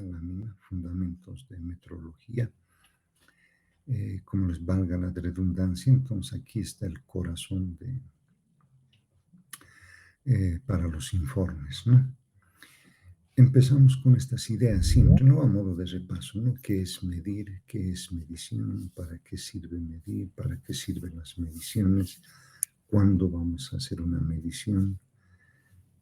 nueva lámina, Fundamentos de Metrología. Como les valga la redundancia, entonces aquí está el corazón para los informes, ¿no? Empezamos con estas ideas simples, ¿no? A modo de repaso, ¿no? ¿Qué es medir? ¿Qué es medición? ¿Para qué sirve medir? ¿Para qué sirven las mediciones? ¿Cuándo vamos a hacer una medición?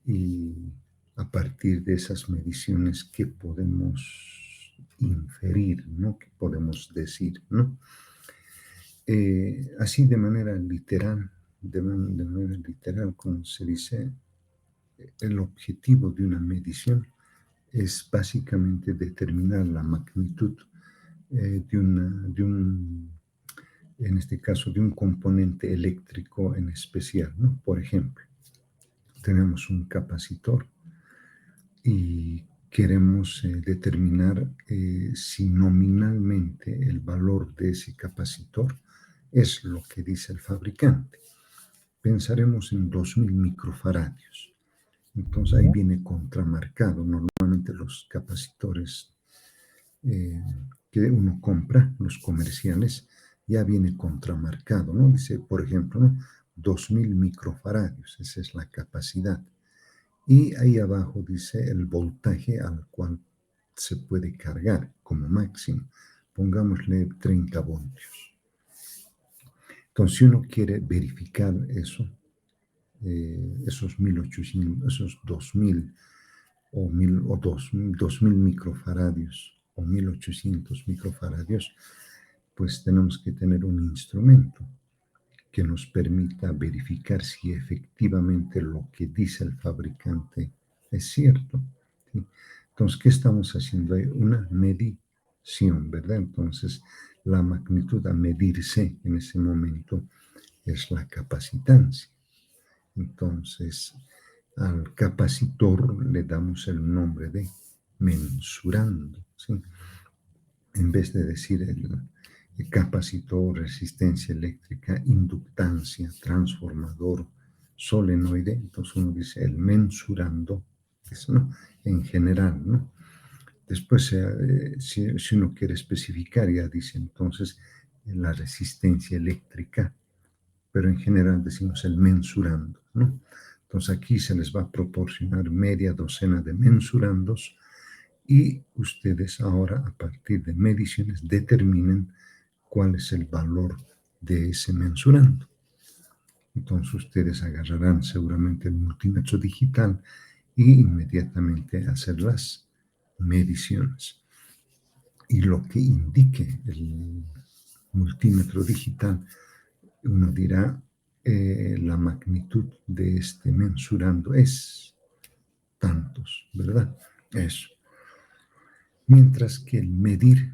Y a partir de esas mediciones, ¿qué podemos inferir, ¿no? ¿Qué podemos decir, ¿no? Así de manera literal, como se dice, el objetivo de una medición es básicamente determinar la magnitud en este caso, de un componente eléctrico en especial, ¿no? Por ejemplo, tenemos un capacitor y queremos determinar si nominalmente el valor de ese capacitor es lo que dice el fabricante. Pensaremos en 2000 microfaradios. Entonces ahí viene contramarcado. Normalmente los capacitores que uno compra, los comerciales, ya viene contramarcado, ¿no? Dice, por ejemplo, ¿no? 2000 microfaradios, esa es la capacidad. Y ahí abajo dice el voltaje al cual se puede cargar como máximo. Pongámosle 30 voltios. Entonces, si uno quiere verificar eso, esos 1800, esos 2000 o 2000 microfaradios o 1800 microfaradios, pues tenemos que tener un instrumento que nos permita verificar si efectivamente lo que dice el fabricante es cierto, ¿sí? Entonces, ¿qué estamos haciendo ahí? Una medición, ¿verdad? Entonces, la magnitud a medirse en ese momento es la capacitancia. Entonces, al capacitor le damos el nombre de mensurando, ¿sí? En vez de decir el capacitor, resistencia eléctrica, inductancia, transformador, solenoide, entonces uno dice el mensurando, eso, ¿no? En general, ¿no? Después, si uno quiere especificar, ya dice entonces la resistencia eléctrica, pero en general decimos el mensurando, ¿no? Entonces aquí se les va a proporcionar media docena de mensurandos y ustedes ahora, a partir de mediciones, determinen cuál es el valor de ese mensurando. Entonces ustedes agarrarán seguramente el multímetro digital y inmediatamente hacer las mediciones. Y lo que indique el multímetro digital, uno dirá, la magnitud de este mensurando es tantos, ¿verdad? Eso. Mientras que el medir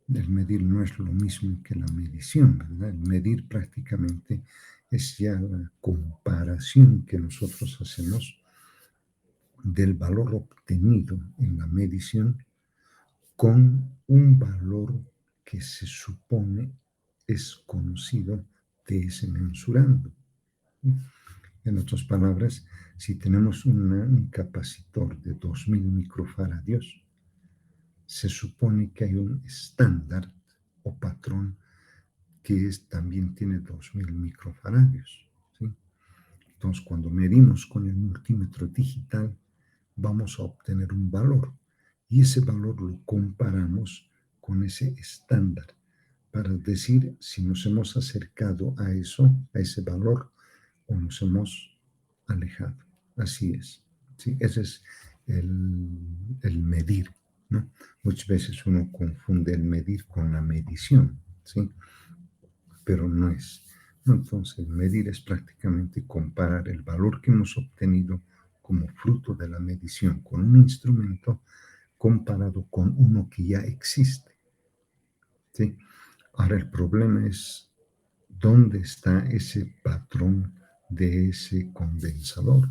no es lo mismo que la medición, ¿verdad? El medir prácticamente es ya la comparación que nosotros hacemos del valor obtenido en la medición con un valor que se supone es conocido de ese mensurando. En otras palabras, si tenemos un capacitor de 2000 microfaradios, se supone que hay un estándar o patrón que también tiene 2000 microfaradios, ¿sí? Entonces, cuando medimos con el multímetro digital, vamos a obtener un valor y ese valor lo comparamos con ese estándar para decir si nos hemos acercado a eso, a ese valor, o nos hemos alejado. Así es, ¿sí? Ese es el medir, ¿no? Muchas veces uno confunde el medir con la medición, ¿sí? Pero no es. Entonces, medir es prácticamente comparar el valor que hemos obtenido como fruto de la medición con un instrumento comparado con uno que ya existe, ¿sí? Ahora, el problema es dónde está ese patrón de ese condensador,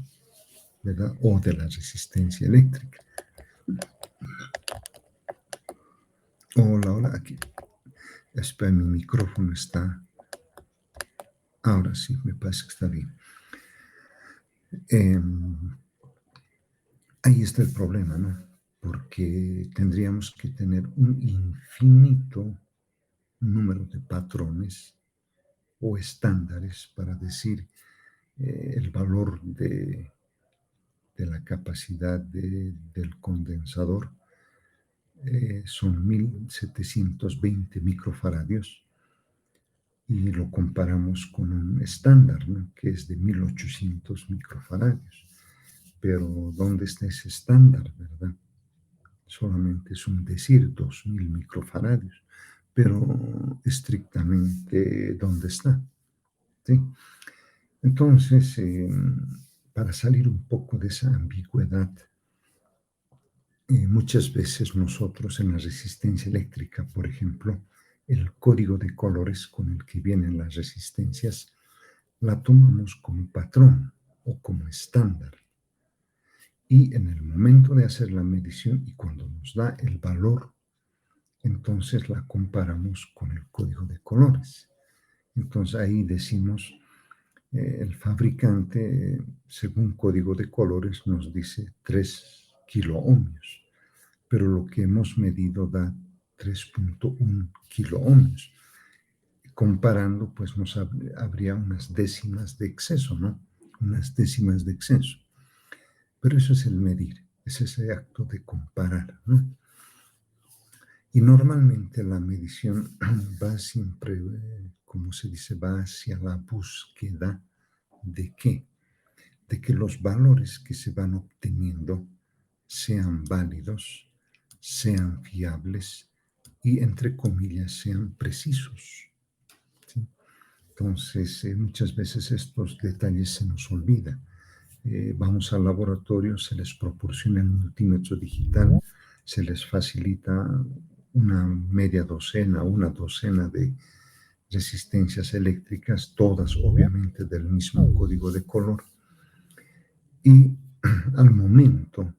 ¿verdad? O de la resistencia eléctrica. Hola, hola, aquí. Espera, mi micrófono está. Ahora sí, me parece que está bien. Ahí está el problema, ¿no? porque tendríamos que tener un infinito número de patrones o estándares para decir el valor de la capacidad del condensador son 1720 microfaradios y lo comparamos con un estándar, ¿no?, que es de 1800 microfaradios. Pero ¿dónde está ese estándar, verdad? Solamente es un decir, 2000 microfaradios, pero estrictamente, ¿dónde está? ¿Sí? Entonces, para salir un poco de esa ambigüedad, muchas veces nosotros en la resistencia eléctrica, por ejemplo, el código de colores con el que vienen las resistencias, la tomamos como patrón o como estándar. Y en el momento de hacer la medición y cuando nos da el valor, entonces la comparamos con el código de colores. Entonces ahí decimos, el fabricante, según código de colores, nos dice 3 kiloohmios, pero lo que hemos medido da 3.1 kiloohmios. Comparando, pues habría unas décimas de exceso, ¿no? Unas décimas de exceso. Pero eso es el medir, es ese acto de comparar, ¿no? Y normalmente la medición va siempre, como se dice, va hacia la búsqueda de qué, de que los valores que se van obteniendo sean válidos, sean fiables y, entre comillas, sean precisos, ¿sí? Entonces, muchas veces estos detalles se nos olvidan. Vamos al laboratorio, se les proporciona el multímetro digital, se les facilita una media docena, una docena de resistencias eléctricas, todas obviamente del mismo código de color. Y al momento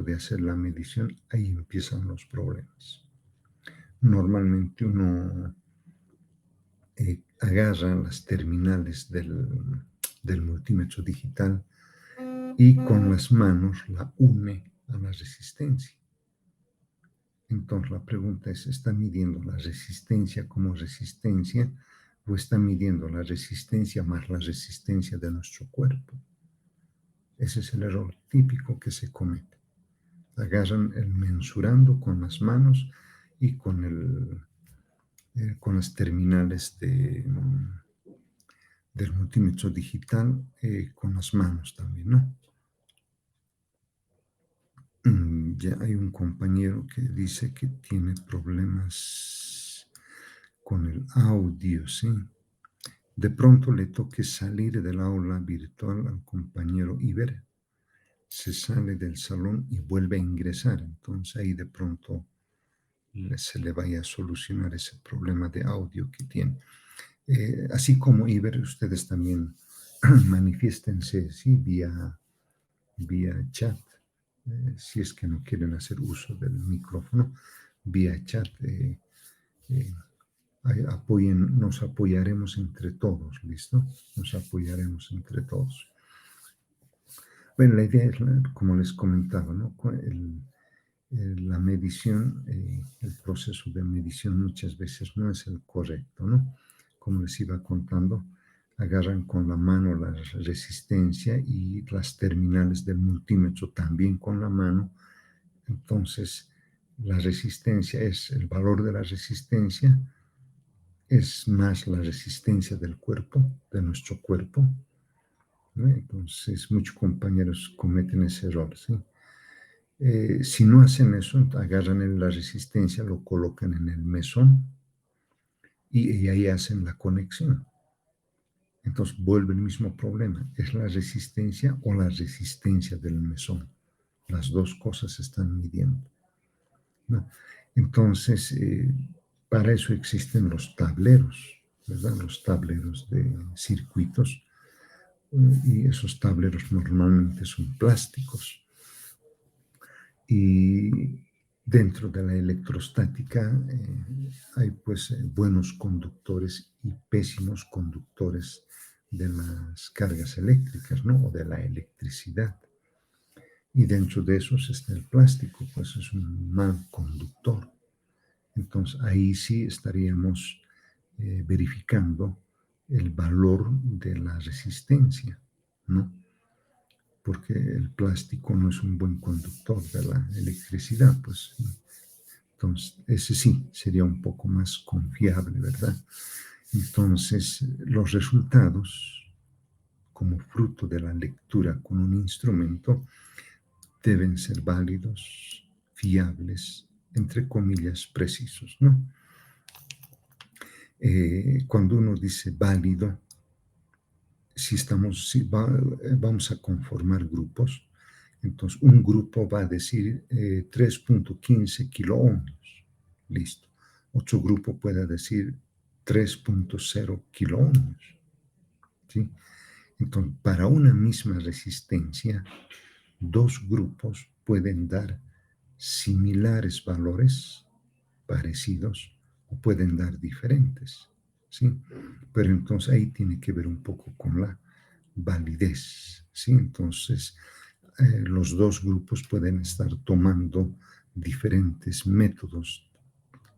de hacer la medición, ahí empiezan los problemas. Normalmente uno agarra las terminales del multímetro digital y con las manos la une a la resistencia. Entonces la pregunta es, ¿está midiendo la resistencia como resistencia o está midiendo la resistencia más la resistencia de nuestro cuerpo? Ese es el error típico que se comete. Agarran el mensurando con las manos y con las terminales del multímetro digital con las manos también, ¿no? Ya hay un compañero que dice que tiene problemas con el audio, ¿sí? De pronto le toque salir del aula virtual al compañero Iber, se sale del salón y vuelve a ingresar. Entonces ahí de pronto se le vaya a solucionar ese problema de audio que tiene. Así como Iber, ustedes también manifiéstense, ¿sí?, vía chat. Si es que no quieren hacer uso del micrófono, vía chat. Nos apoyaremos entre todos, ¿listo? Nos apoyaremos entre todos. Bueno, la idea es, como les comentaba, ¿no? La medición, el proceso de medición muchas veces no es el correcto, ¿no? Como les iba contando, agarran con la mano la resistencia y las terminales del multímetro también con la mano. Entonces, la resistencia es el valor de la resistencia, es más la resistencia del cuerpo, de nuestro cuerpo, ¿no? Entonces, muchos compañeros cometen ese error, ¿sí? Si no hacen eso, agarran la resistencia, lo colocan en el mesón y ahí hacen la conexión. Entonces vuelve el mismo problema. ¿Es la resistencia o la resistencia del mesón? Las dos cosas se están midiendo, ¿no? Entonces, para eso existen los tableros, ¿verdad? Los tableros de circuitos. Y esos tableros normalmente son plásticos. Y dentro de la electrostática hay pues buenos conductores y pésimos conductores de las cargas eléctricas, ¿no? O de la electricidad. Y dentro de esos está el plástico, pues es un mal conductor. Entonces ahí sí estaríamos verificando el valor de la resistencia, ¿no? Porque el plástico no es un buen conductor de la electricidad, pues. Entonces, ese sí sería un poco más confiable, ¿verdad? Entonces, los resultados, como fruto de la lectura con un instrumento, deben ser válidos, fiables, entre comillas, precisos, ¿no? Cuando uno dice válido, vamos a conformar grupos, entonces un grupo va a decir 3.15 kiloohmios, listo. Otro grupo puede decir 3.0 kiloohmios, ¿sí? Entonces, para una misma resistencia, dos grupos pueden dar similares valores, parecidos, o pueden dar diferentes, ¿sí? Pero entonces ahí tiene que ver un poco con la validez, ¿sí? Entonces, los dos grupos pueden estar tomando diferentes métodos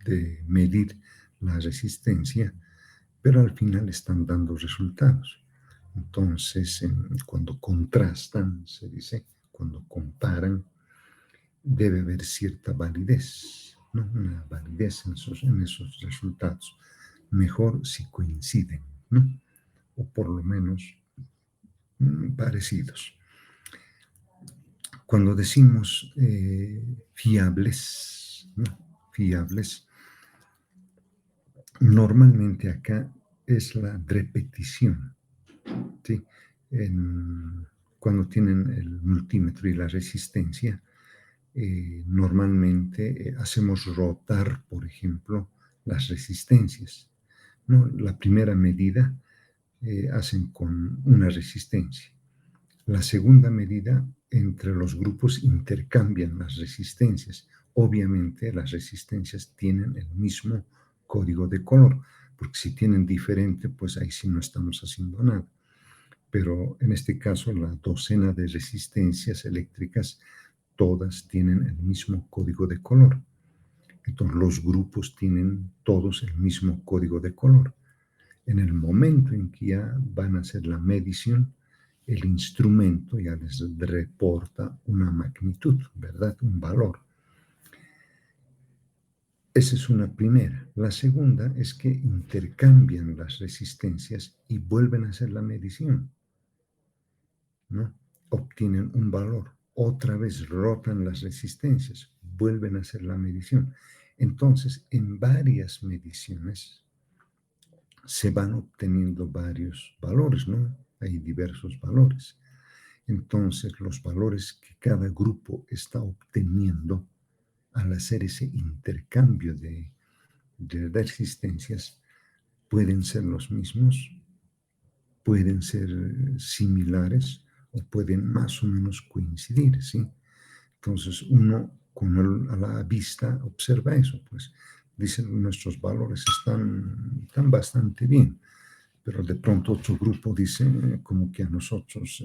de medir la resistencia, pero al final están dando resultados. Entonces, cuando contrastan, se dice, cuando comparan, debe haber cierta validez, ¿no? Una validez en esos resultados. Mejor si coinciden, ¿no? O por lo menos parecidos. Cuando decimos fiables, ¿no? Fiables, normalmente acá es la repetición, ¿sí? Cuando tienen el multímetro y la resistencia, normalmente hacemos rotar, por ejemplo, las resistencias, ¿no? La primera medida hacen con una resistencia. La segunda medida, entre los grupos intercambian las resistencias. Obviamente las resistencias tienen el mismo código de color, porque si tienen diferente, pues ahí sí no estamos haciendo nada. Pero en este caso, la docena de resistencias eléctricas, todas tienen el mismo código de color. Entonces los grupos tienen todos el mismo código de color. En el momento en que ya van a hacer la medición, el instrumento ya les reporta una magnitud, ¿verdad? Un valor. Esa es una primera. La segunda es que intercambian las resistencias y vuelven a hacer la medición, ¿no? Obtienen un valor. Otra vez rotan las resistencias, vuelven a hacer la medición. Entonces, en varias mediciones se van obteniendo varios valores, ¿no? Hay diversos valores. Entonces, los valores que cada grupo está obteniendo al hacer ese intercambio de resistencias pueden ser los mismos, pueden ser similares o pueden más o menos coincidir, ¿sí? Entonces, uno a la vista observa eso, pues dicen nuestros valores están bastante bien, pero de pronto otro grupo dice como que a nosotros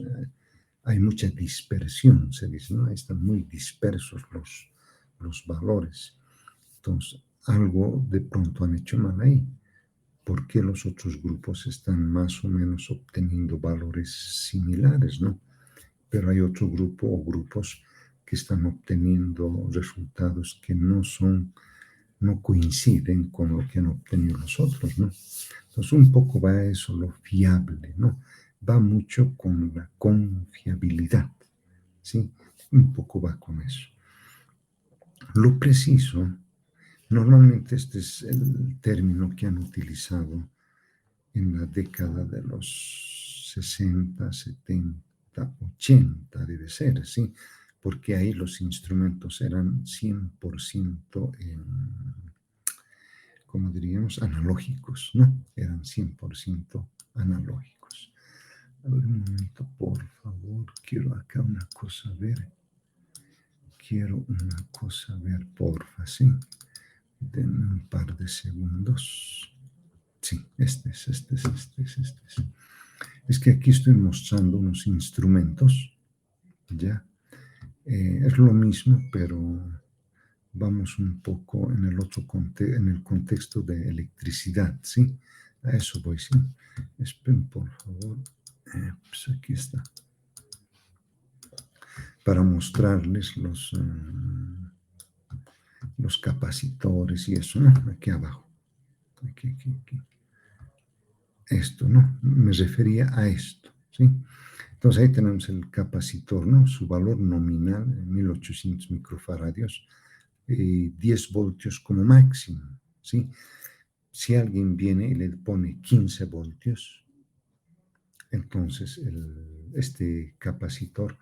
hay mucha dispersión, se dice, ¿no? Están muy dispersos los valores. Entonces, algo de pronto han hecho mal ahí. ¿Por qué los otros grupos están más o menos obteniendo valores similares, ¿no? Pero hay otro grupo o grupos que están obteniendo resultados que no coinciden con lo que han obtenido los otros, ¿no? Entonces, un poco va a eso, lo fiable, ¿no? Va mucho con la confiabilidad, ¿sí? Un poco va con eso. Lo preciso, normalmente este es el término que han utilizado en la década de los 60, 70, 80, debe ser, ¿sí? Porque ahí los instrumentos eran 100% como diríamos, analógicos, ¿no? Eran 100% analógicos. A ver, un momento, por favor. Quiero acá una cosa ver. Quiero una cosa ver, porfa, ¿sí? Denme un par de segundos. Sí, este es. Es que aquí estoy mostrando unos instrumentos, ¿ya? Es lo mismo, pero vamos un poco en el otro en el contexto de electricidad, ¿sí? A eso voy, ¿sí? Esperen, por favor. Pues aquí está. Para mostrarles los capacitores y eso, ¿no? Aquí abajo. Aquí. Esto, ¿no? Me refería a esto, ¿sí? Entonces ahí tenemos el capacitor, ¿no? Su valor nominal, 1800 microfaradios, 10 voltios como máximo, ¿sí? Si alguien viene y le pone 15 voltios, entonces este capacitor,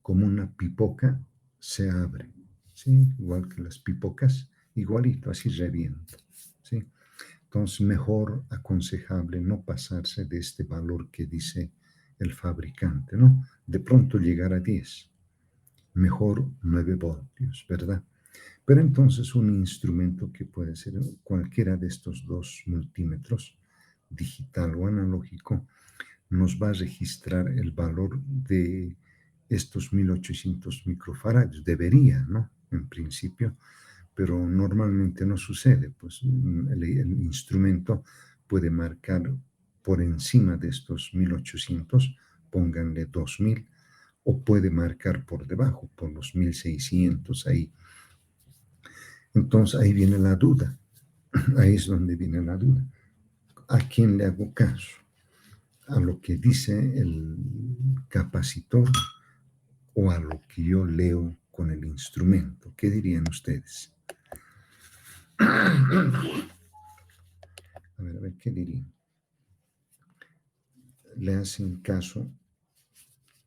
como una pipoca, se abre, ¿sí? Igual que las pipocas, igualito, así revienta, ¿sí? Entonces, mejor aconsejable no pasarse de este valor que dice el fabricante, ¿no? De pronto llegar a 10, mejor 9 voltios, ¿verdad? Pero entonces un instrumento que puede ser cualquiera de estos dos multímetros, digital o analógico, nos va a registrar el valor de estos 1800 microfaradios. Debería, ¿no? En principio, pero normalmente no sucede, pues el instrumento puede marcar por encima de estos 1800, pónganle 2000, o puede marcar por debajo, por los 1600 ahí. Entonces ahí viene la duda, ahí es donde viene la duda. ¿A quién le hago caso? ¿A lo que dice el capacitor o a lo que yo leo con el instrumento? ¿Qué dirían ustedes? A ver, ¿qué dirían? ¿Le hacen caso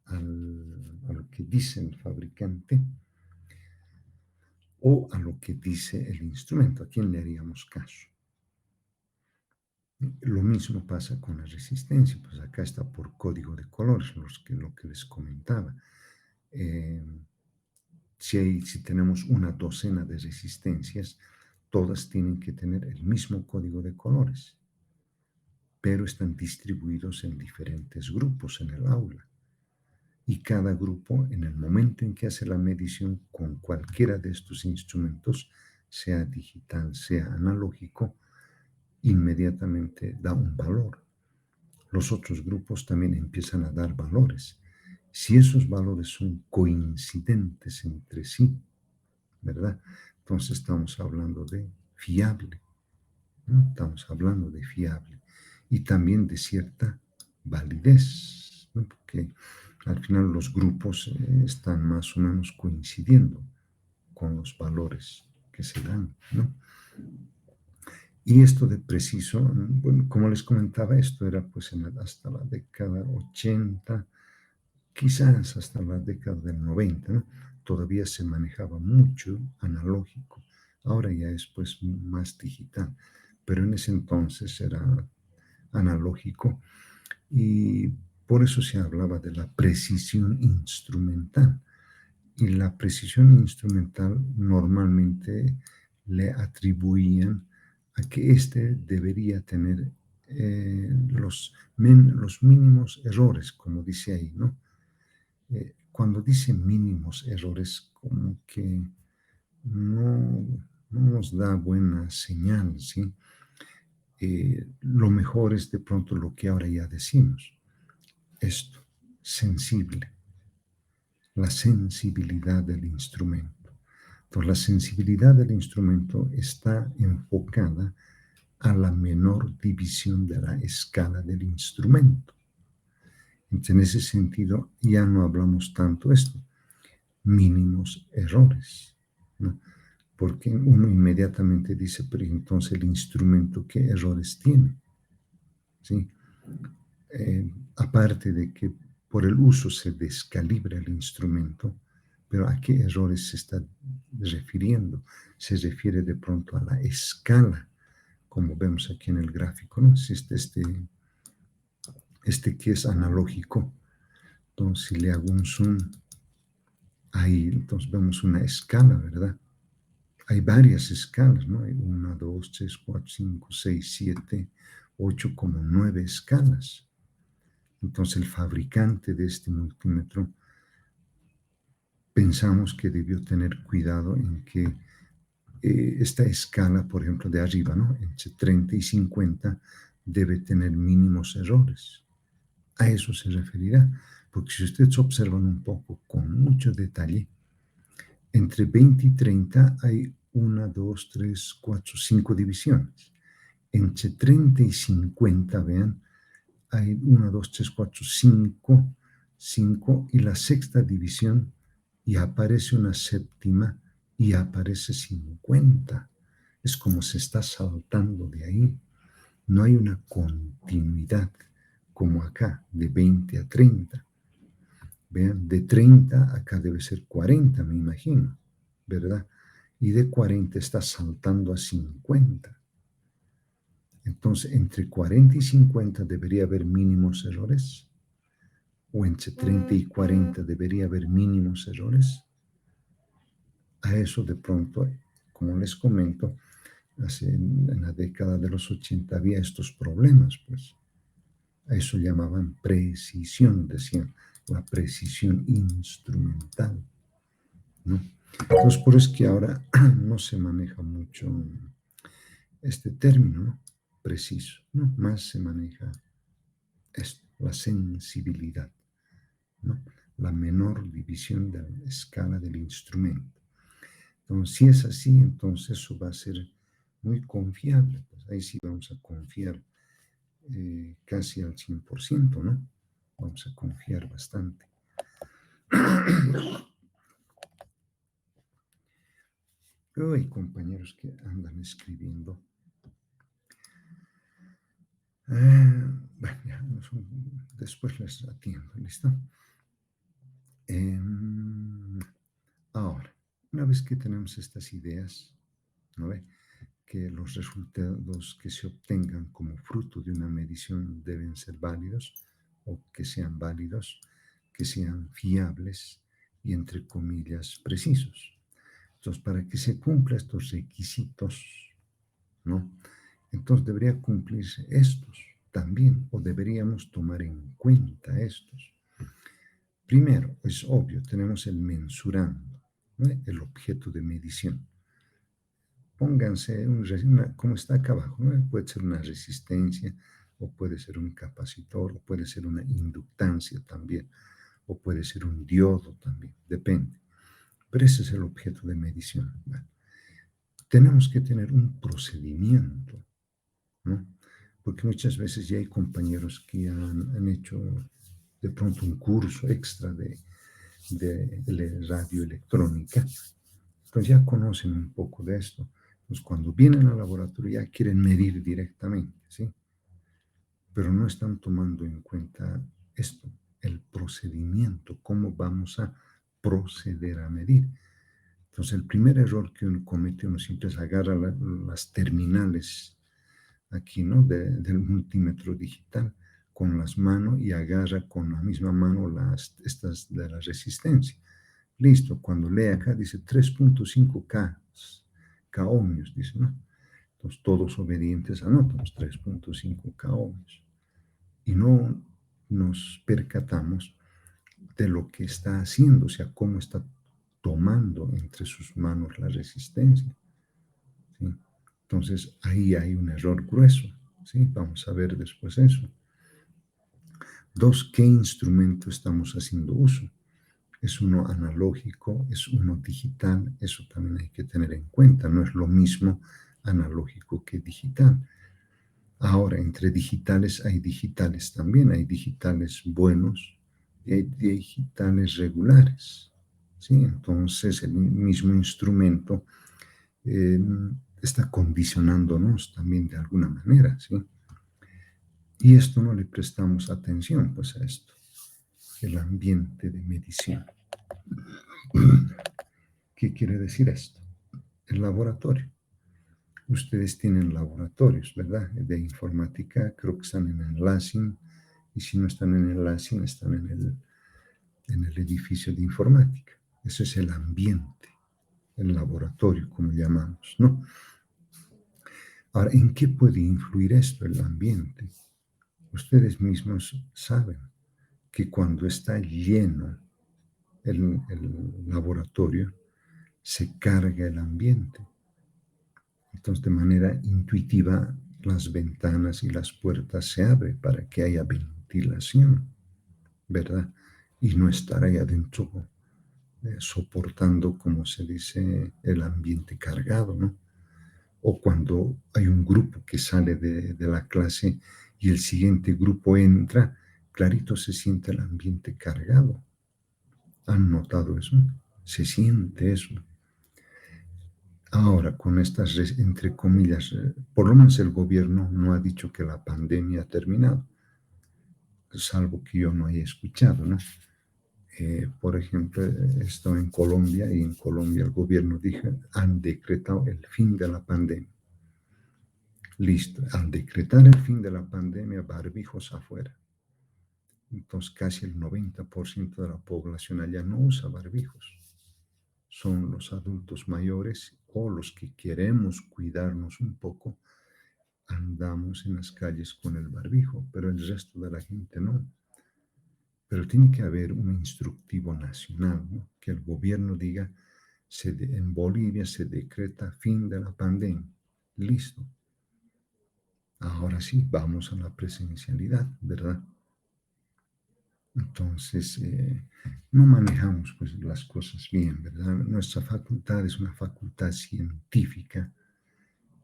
a lo que dice el fabricante o a lo que dice el instrumento? ¿A quién le haríamos caso? Lo mismo pasa con la resistencia, pues acá está por código de colores, lo que les comentaba. Eh, si tenemos una docena de resistencias, todas tienen que tener el mismo código de colores, pero están distribuidos en diferentes grupos en el aula. Y cada grupo, en el momento en que hace la medición con cualquiera de estos instrumentos, sea digital, sea analógico, inmediatamente da un valor. Los otros grupos también empiezan a dar valores. Si esos valores son coincidentes entre sí, ¿verdad? Entonces estamos hablando de fiable, ¿no? Estamos hablando de fiable y también de cierta validez, ¿no? Porque al final los grupos están más o menos coincidiendo con los valores que se dan, ¿no? Y esto de preciso, bueno, como les comentaba, esto era pues hasta la década 80, quizás hasta la década del 90, ¿no? Todavía se manejaba mucho analógico, ahora ya es pues más digital, pero en ese entonces era analógico y por eso se hablaba de la precisión instrumental. Y la precisión instrumental normalmente le atribuían a que éste debería tener los mínimos errores, como dice ahí, ¿no? Cuando dice mínimos errores, como que no, no nos da buena señal, ¿sí? Lo mejor es de pronto lo que ahora ya decimos, esto, sensible, la sensibilidad del instrumento. Entonces, la sensibilidad del instrumento está enfocada a la menor división de la escala del instrumento. Entonces, en ese sentido, ya no hablamos tanto esto, mínimos errores, ¿no? Porque uno inmediatamente dice, pero entonces el instrumento, ¿qué errores tiene? ¿Sí? Aparte de que por el uso se descalibra el instrumento, pero ¿a qué errores se está refiriendo? Se refiere de pronto a la escala, como vemos aquí en el gráfico, ¿no? Si este que es analógico, entonces si le hago un zoom, ahí entonces vemos una escala, ¿verdad? Hay varias escalas, ¿no? Hay 1, 2, 3, 4, 5, 6, 7, 8, como 9 escalas. Entonces el fabricante de este multímetro pensamos que debió tener cuidado en que esta escala, por ejemplo, de arriba, ¿no? Entre 30 y 50, debe tener mínimos errores. A eso se referirá, porque si ustedes observan un poco con mucho detalle, entre 20 y 30 hay 1, 2, 3, 4, 5 divisiones. Entre 30 y 50, vean, hay 1, 2, 3, 4, 5, 5 y la sexta división y aparece una séptima y aparece 50. Es como se está saltando de ahí. No hay una continuidad como acá, de 20 a 30. Vean, de 30 acá debe ser 40, me imagino, ¿verdad? Y de 40 está saltando a 50. Entonces, entre 40 y 50 debería haber mínimos errores, o entre 30 y 40 debería haber mínimos errores. A eso de pronto, como les comento, en la década de los 80 había estos problemas, pues. A eso llamaban precisión, decían, la precisión instrumental, ¿no? Entonces, por eso es que ahora no se maneja mucho este término, ¿no? Preciso, ¿no? Más se maneja esto, la sensibilidad, ¿no? La menor división de la escala del instrumento. Entonces, si es así, entonces eso va a ser muy confiable. Pues ahí sí vamos a confiar casi al 100%, ¿no? Vamos a confiar bastante. Hay compañeros que andan escribiendo. Bueno, ya, después les atiendo, ¿listo? Ahora, una vez que tenemos estas ideas, ¿no ve? Que los resultados que se obtengan como fruto de una medición deben ser válidos o que sean válidos, que sean fiables y, entre comillas, precisos. Entonces, para que se cumplan estos requisitos, ¿no? Entonces debería cumplirse estos también, o deberíamos tomar en cuenta estos. Primero, es obvio, tenemos el mensurando, ¿no? El objeto de medición. Pónganse, como está acá abajo, ¿no? Puede ser una resistencia, o puede ser un capacitor, o puede ser una inductancia también, o puede ser un diodo también, depende. Pero ese es el objeto de medición. Bueno, tenemos que tener un procedimiento, ¿no? Porque muchas veces ya hay compañeros que han hecho de pronto un curso extra de radioelectrónica, entonces ya conocen un poco de esto. Entonces cuando vienen al laboratorio ya quieren medir directamente, ¿sí? Pero no están tomando en cuenta esto, el procedimiento, cómo vamos a proceder a medir. Entonces el primer error que uno comete, uno siempre es agarra las terminales aquí, ¿no? Del multímetro digital con las manos y agarra con la misma mano estas de la resistencia. Listo, cuando lee acá dice 3.5K, K ohmios, dice, ¿no? Entonces todos obedientes anotamos 3.5K ohmios. Y no nos percatamos de lo que está haciendo, o sea, cómo está tomando entre sus manos la resistencia, ¿sí? Entonces ahí hay un error grueso, ¿sí? Vamos a ver después eso. Dos, ¿qué instrumento estamos haciendo uso? ¿Es uno analógico? ¿Es uno digital? Eso también hay que tener en cuenta. No es lo mismo analógico que digital. Ahora, entre digitales hay digitales también. Hay digitales buenos y hay digitales regulares, ¿sí? Entonces, el mismo instrumento eh, está condicionándonos también de alguna manera, ¿sí? Y esto no le prestamos atención, pues, a esto, el ambiente de medición. ¿Qué quiere decir esto? El laboratorio. Ustedes tienen laboratorios, ¿verdad? De informática, creo que están en el LASIN, y si no están en el LASIN, están en el edificio de informática. Ese es el ambiente, el laboratorio, como llamamos, ¿no? Ahora, ¿en qué puede influir esto, el ambiente? Ustedes mismos saben que cuando está lleno el laboratorio, se carga el ambiente. Entonces, de manera intuitiva, las ventanas y las puertas se abren para que haya ventilación, ¿verdad? Y no estar ahí adentro soportando, como se dice, el ambiente cargado, ¿no? O cuando hay un grupo que sale de la clase y el siguiente grupo entra, clarito se siente el ambiente cargado. ¿Han notado eso? Se siente eso. Ahora, con estas, entre comillas, por lo menos el gobierno no ha dicho que la pandemia ha terminado, salvo que yo no haya escuchado, ¿no? Por ejemplo, he estado en Colombia y en Colombia el gobierno dijo, han decretado el fin de la pandemia. Listo, al decretar el fin de la pandemia, barbijos afuera. Entonces casi el 90% de la población allá no usa barbijos. Son los adultos mayores o los que queremos cuidarnos un poco, andamos en las calles con el barbijo, pero el resto de la gente no. Pero tiene que haber un instructivo nacional, ¿no? Que el gobierno diga, en Bolivia se decreta fin de la pandemia. Listo. Ahora sí, vamos a la presencialidad, ¿verdad? Entonces, no manejamos pues, las cosas bien, ¿verdad? Nuestra facultad es una facultad científica,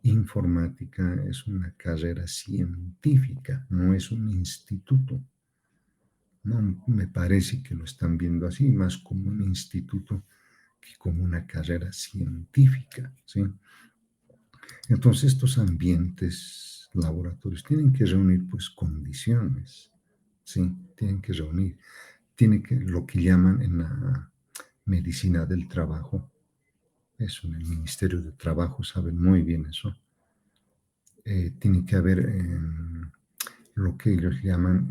informática es una carrera científica, no es un instituto. No me parece que lo están viendo así, más como un instituto que como una carrera científica, ¿sí? Entonces, estos ambientes laboratorios tienen que reunir pues condiciones, ¿sí? Tienen que reunir, tiene que, lo que llaman en la medicina del trabajo, eso en el Ministerio de Trabajo saben muy bien eso, tiene que haber lo que ellos llaman,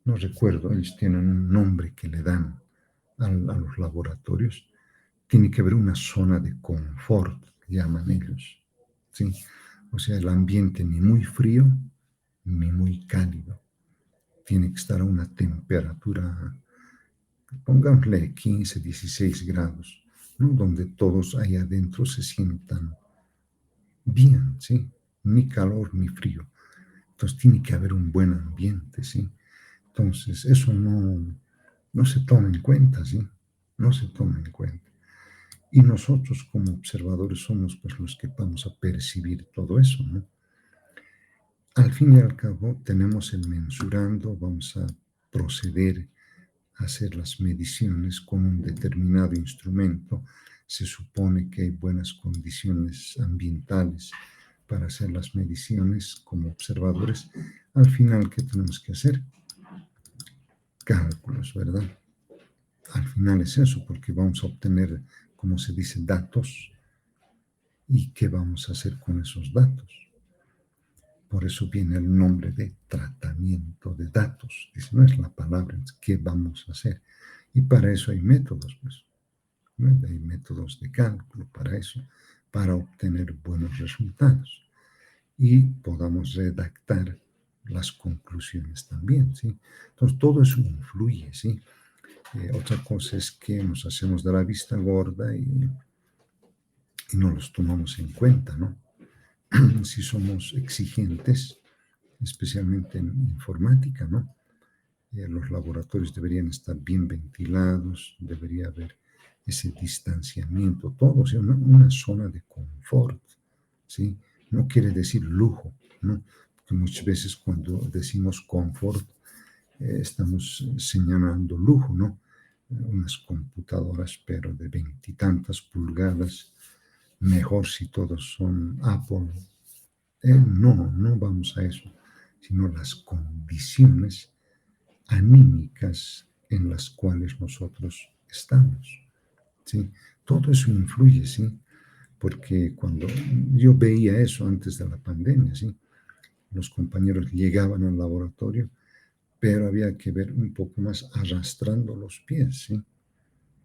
no recuerdo, ellos tienen un nombre que le dan a los laboratorios, tiene que haber una zona de confort, llaman ellos, ¿sí? O sea, el ambiente ni muy frío ni muy cálido, tiene que estar a una temperatura, pongámosle 15, 16 grados, ¿no? Donde todos ahí adentro se sientan bien, ¿sí? Ni calor ni frío. Entonces tiene que haber un buen ambiente, ¿sí? Entonces eso no se toma en cuenta, ¿sí? No se toma en cuenta. Y nosotros como observadores somos pues los que vamos a percibir todo eso, ¿no? Al fin y al cabo tenemos el mensurando, vamos a proceder a hacer las mediciones con un determinado instrumento. Se supone que hay buenas condiciones ambientales para hacer las mediciones como observadores. Al final, ¿qué tenemos que hacer? Cálculos, ¿verdad? Al final es eso, porque vamos a obtener, como se dice, datos. ¿Y qué vamos a hacer con esos datos? Por eso viene el nombre de tratamiento de datos. Dice, no es la palabra, es qué vamos a hacer. Y para eso hay métodos, pues, ¿no? Hay métodos de cálculo para eso, para obtener buenos resultados. Y podamos redactar las conclusiones también, ¿sí? Entonces, todo eso influye, ¿sí? Otra cosa es que nos hacemos de la vista gorda y no los tomamos en cuenta, ¿no? Si somos exigentes, especialmente en informática, ¿no? Los laboratorios deberían estar bien ventilados, debería haber ese distanciamiento, todo, o sea, una zona de confort, ¿sí? No quiere decir lujo, ¿no? Porque muchas veces cuando decimos confort, estamos señalando lujo, ¿no? Unas computadoras, pero de veintitantas pulgadas, mejor si todos son Apple. No vamos a eso, sino las condiciones anímicas en las cuales nosotros estamos, ¿sí? Todo eso influye, ¿sí? Porque cuando yo veía eso antes de la pandemia, ¿sí? Los compañeros llegaban al laboratorio, pero había que ver un poco más arrastrando los pies, ¿sí?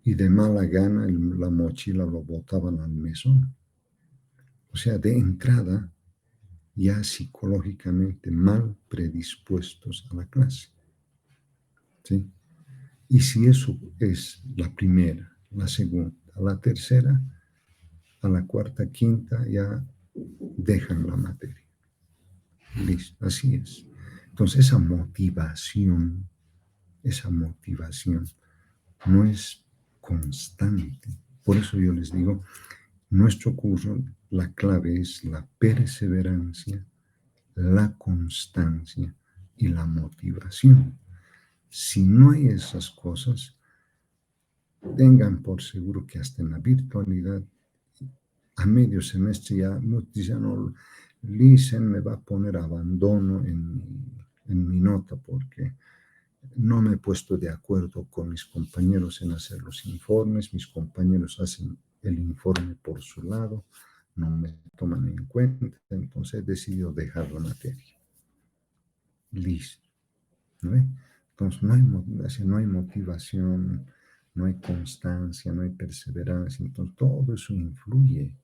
Y de mala gana la mochila lo botaban al mesón. O sea, de entrada, ya psicológicamente mal predispuestos a la clase, ¿sí? Y si eso es la primera, la segunda, la tercera, a la cuarta, quinta, ya dejan la materia. Listo, así es. Entonces esa motivación no es constante. Por eso yo les digo, nuestro curso, la clave es la perseverancia, la constancia y la motivación. Si no hay esas cosas, tengan por seguro que hasta en la virtualidad, a medio semestre ya dicen, no, Lisen me va a poner abandono en mi nota porque no me he puesto de acuerdo con mis compañeros en hacer los informes, mis compañeros hacen el informe por su lado, no me toman en cuenta, entonces he decidido dejar la materia. Listo. ¿No ve? Entonces no hay motivación, no hay constancia, no hay perseverancia, entonces todo eso influye,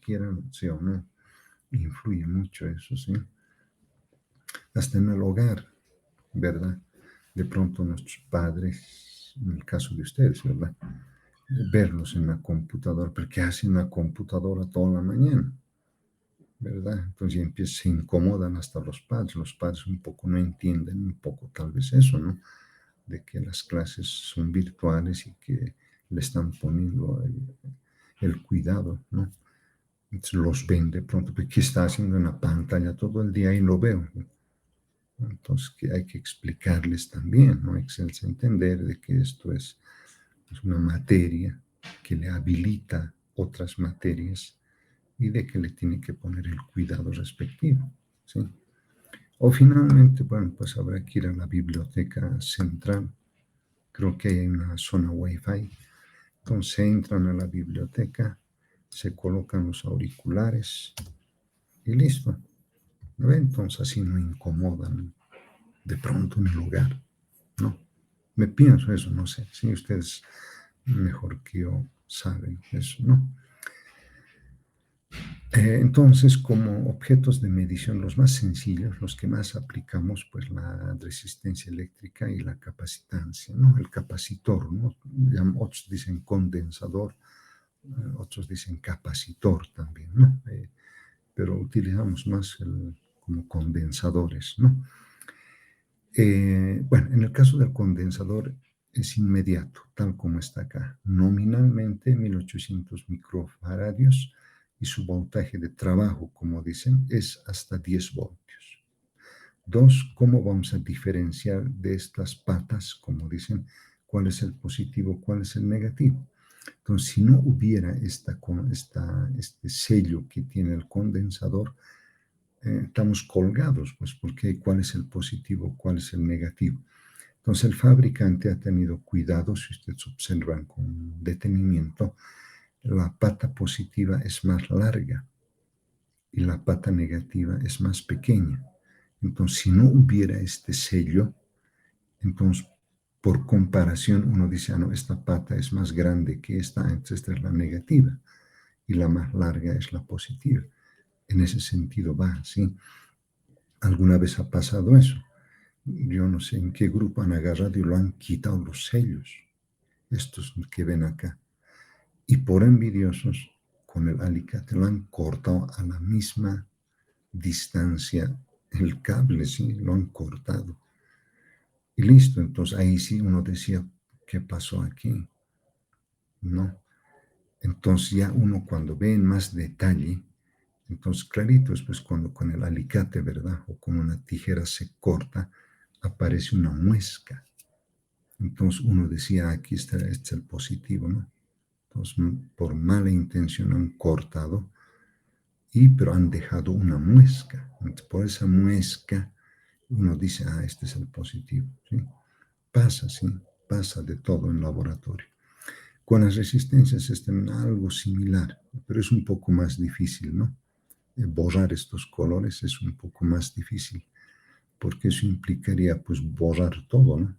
quieran o no, influye mucho eso, ¿sí? Hasta en el hogar, ¿verdad? De pronto nuestros padres, en el caso de ustedes, ¿verdad? Verlos en la computadora, porque hacen la computadora toda la mañana, ¿verdad? Entonces ya se incomodan hasta los padres un poco no entienden, un poco tal vez eso, ¿no? De que las clases son virtuales y que le están poniendo el cuidado, ¿no? Entonces los ven de pronto, porque está haciendo en la pantalla todo el día y lo veo. Entonces que hay que explicarles también, ¿no? Hay que hacerles entender de que esto es una materia que le habilita otras materias y de que le tiene que poner el cuidado respectivo, ¿sí? O finalmente, bueno, pues habrá que ir a la biblioteca central. Creo que hay una zona Wi-Fi. Entonces entran a la biblioteca, se colocan los auriculares y listo. ¿No? Entonces así no incomodan de pronto en el lugar, ¿no? Me pienso eso, no sé. Si ustedes mejor que yo saben eso, ¿no? Entonces, como objetos de medición, los más sencillos, los que más aplicamos, pues la resistencia eléctrica y la capacitancia, ¿no? El capacitor, ¿no? Otros dicen condensador, otros dicen capacitor también, ¿no? Pero utilizamos más como condensadores, ¿no? Bueno, en el caso del condensador es inmediato, tal como está acá. Nominalmente 1800 microfaradios y su voltaje de trabajo, como dicen, es hasta 10 voltios. Dos, ¿cómo vamos a diferenciar de estas patas, como dicen, cuál es el positivo, cuál es el negativo? Entonces, si no hubiera este sello que tiene el condensador, estamos colgados, pues porque cuál es el positivo, cuál es el negativo. Entonces, el fabricante ha tenido cuidado, si ustedes observan con detenimiento, la pata positiva es más larga y la pata negativa es más pequeña. Entonces, si no hubiera este sello, entonces, por comparación, uno dice, ah, no, esta pata es más grande que esta, entonces esta es la negativa y la más larga es la positiva. En ese sentido va, ¿sí? ¿Alguna vez ha pasado eso? Yo no sé en qué grupo han agarrado y lo han quitado los sellos, estos que ven acá. Y por envidiosos, con el alicate lo han cortado a la misma distancia el cable, sí, lo han cortado. Y listo, entonces ahí sí uno decía, ¿qué pasó aquí? ¿No? Entonces ya uno cuando ve en más detalle, entonces clarito es pues cuando con el alicate, ¿verdad? O con una tijera se corta, aparece una muesca. Entonces uno decía, aquí está, este es el positivo, ¿no? Entonces por mala intención han cortado, pero han dejado una muesca. Entonces, por esa muesca uno dice, ah, este es el positivo, ¿sí? Pasa, sí, pasa de todo en laboratorio. Con las resistencias es algo similar, pero es un poco más difícil, ¿no? Borrar estos colores es un poco más difícil, porque eso implicaría pues borrar todo, ¿no?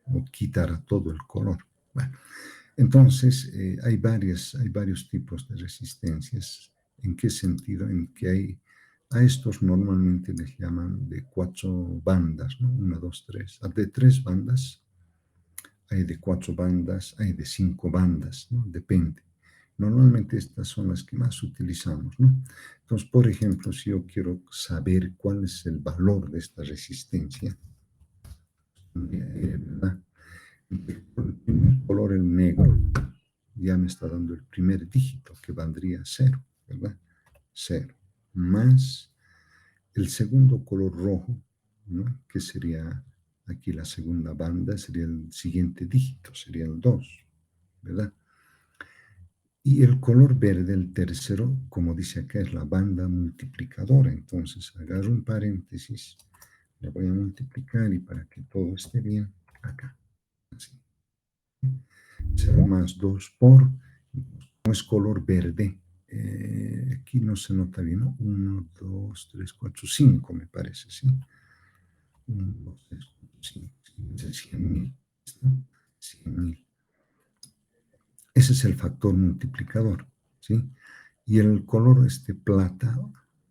O quitar todo el color. Bueno, entonces hay varios tipos de resistencias. ¿En qué sentido? En que a estos normalmente les llaman de 4 bandas, ¿no? Una, dos, tres. De 3 bandas hay de 4 bandas, hay de 5 bandas, ¿no? Depende. Normalmente estas son las que más utilizamos, ¿no? Entonces, por ejemplo, si yo quiero saber cuál es el valor de esta resistencia, ¿verdad? El primer color, el negro, ya me está dando el primer dígito, que valdría 0, ¿verdad? 0. Más el segundo color rojo, ¿no? Que sería aquí la segunda banda, sería el siguiente dígito, sería el 2, ¿verdad? Y el color verde, el tercero, como dice acá, es la banda multiplicadora. Entonces, agarro un paréntesis, le voy a multiplicar y para que todo esté bien, acá. Así. 0 más 2 por, como es color verde, aquí no se nota bien, ¿no? 1, 2, 3, 4, 5 me parece, ¿sí? 1, 2, 3, 4, 5, 100.000. 100.000. Ese es el factor multiplicador, ¿sí? Y el color plata,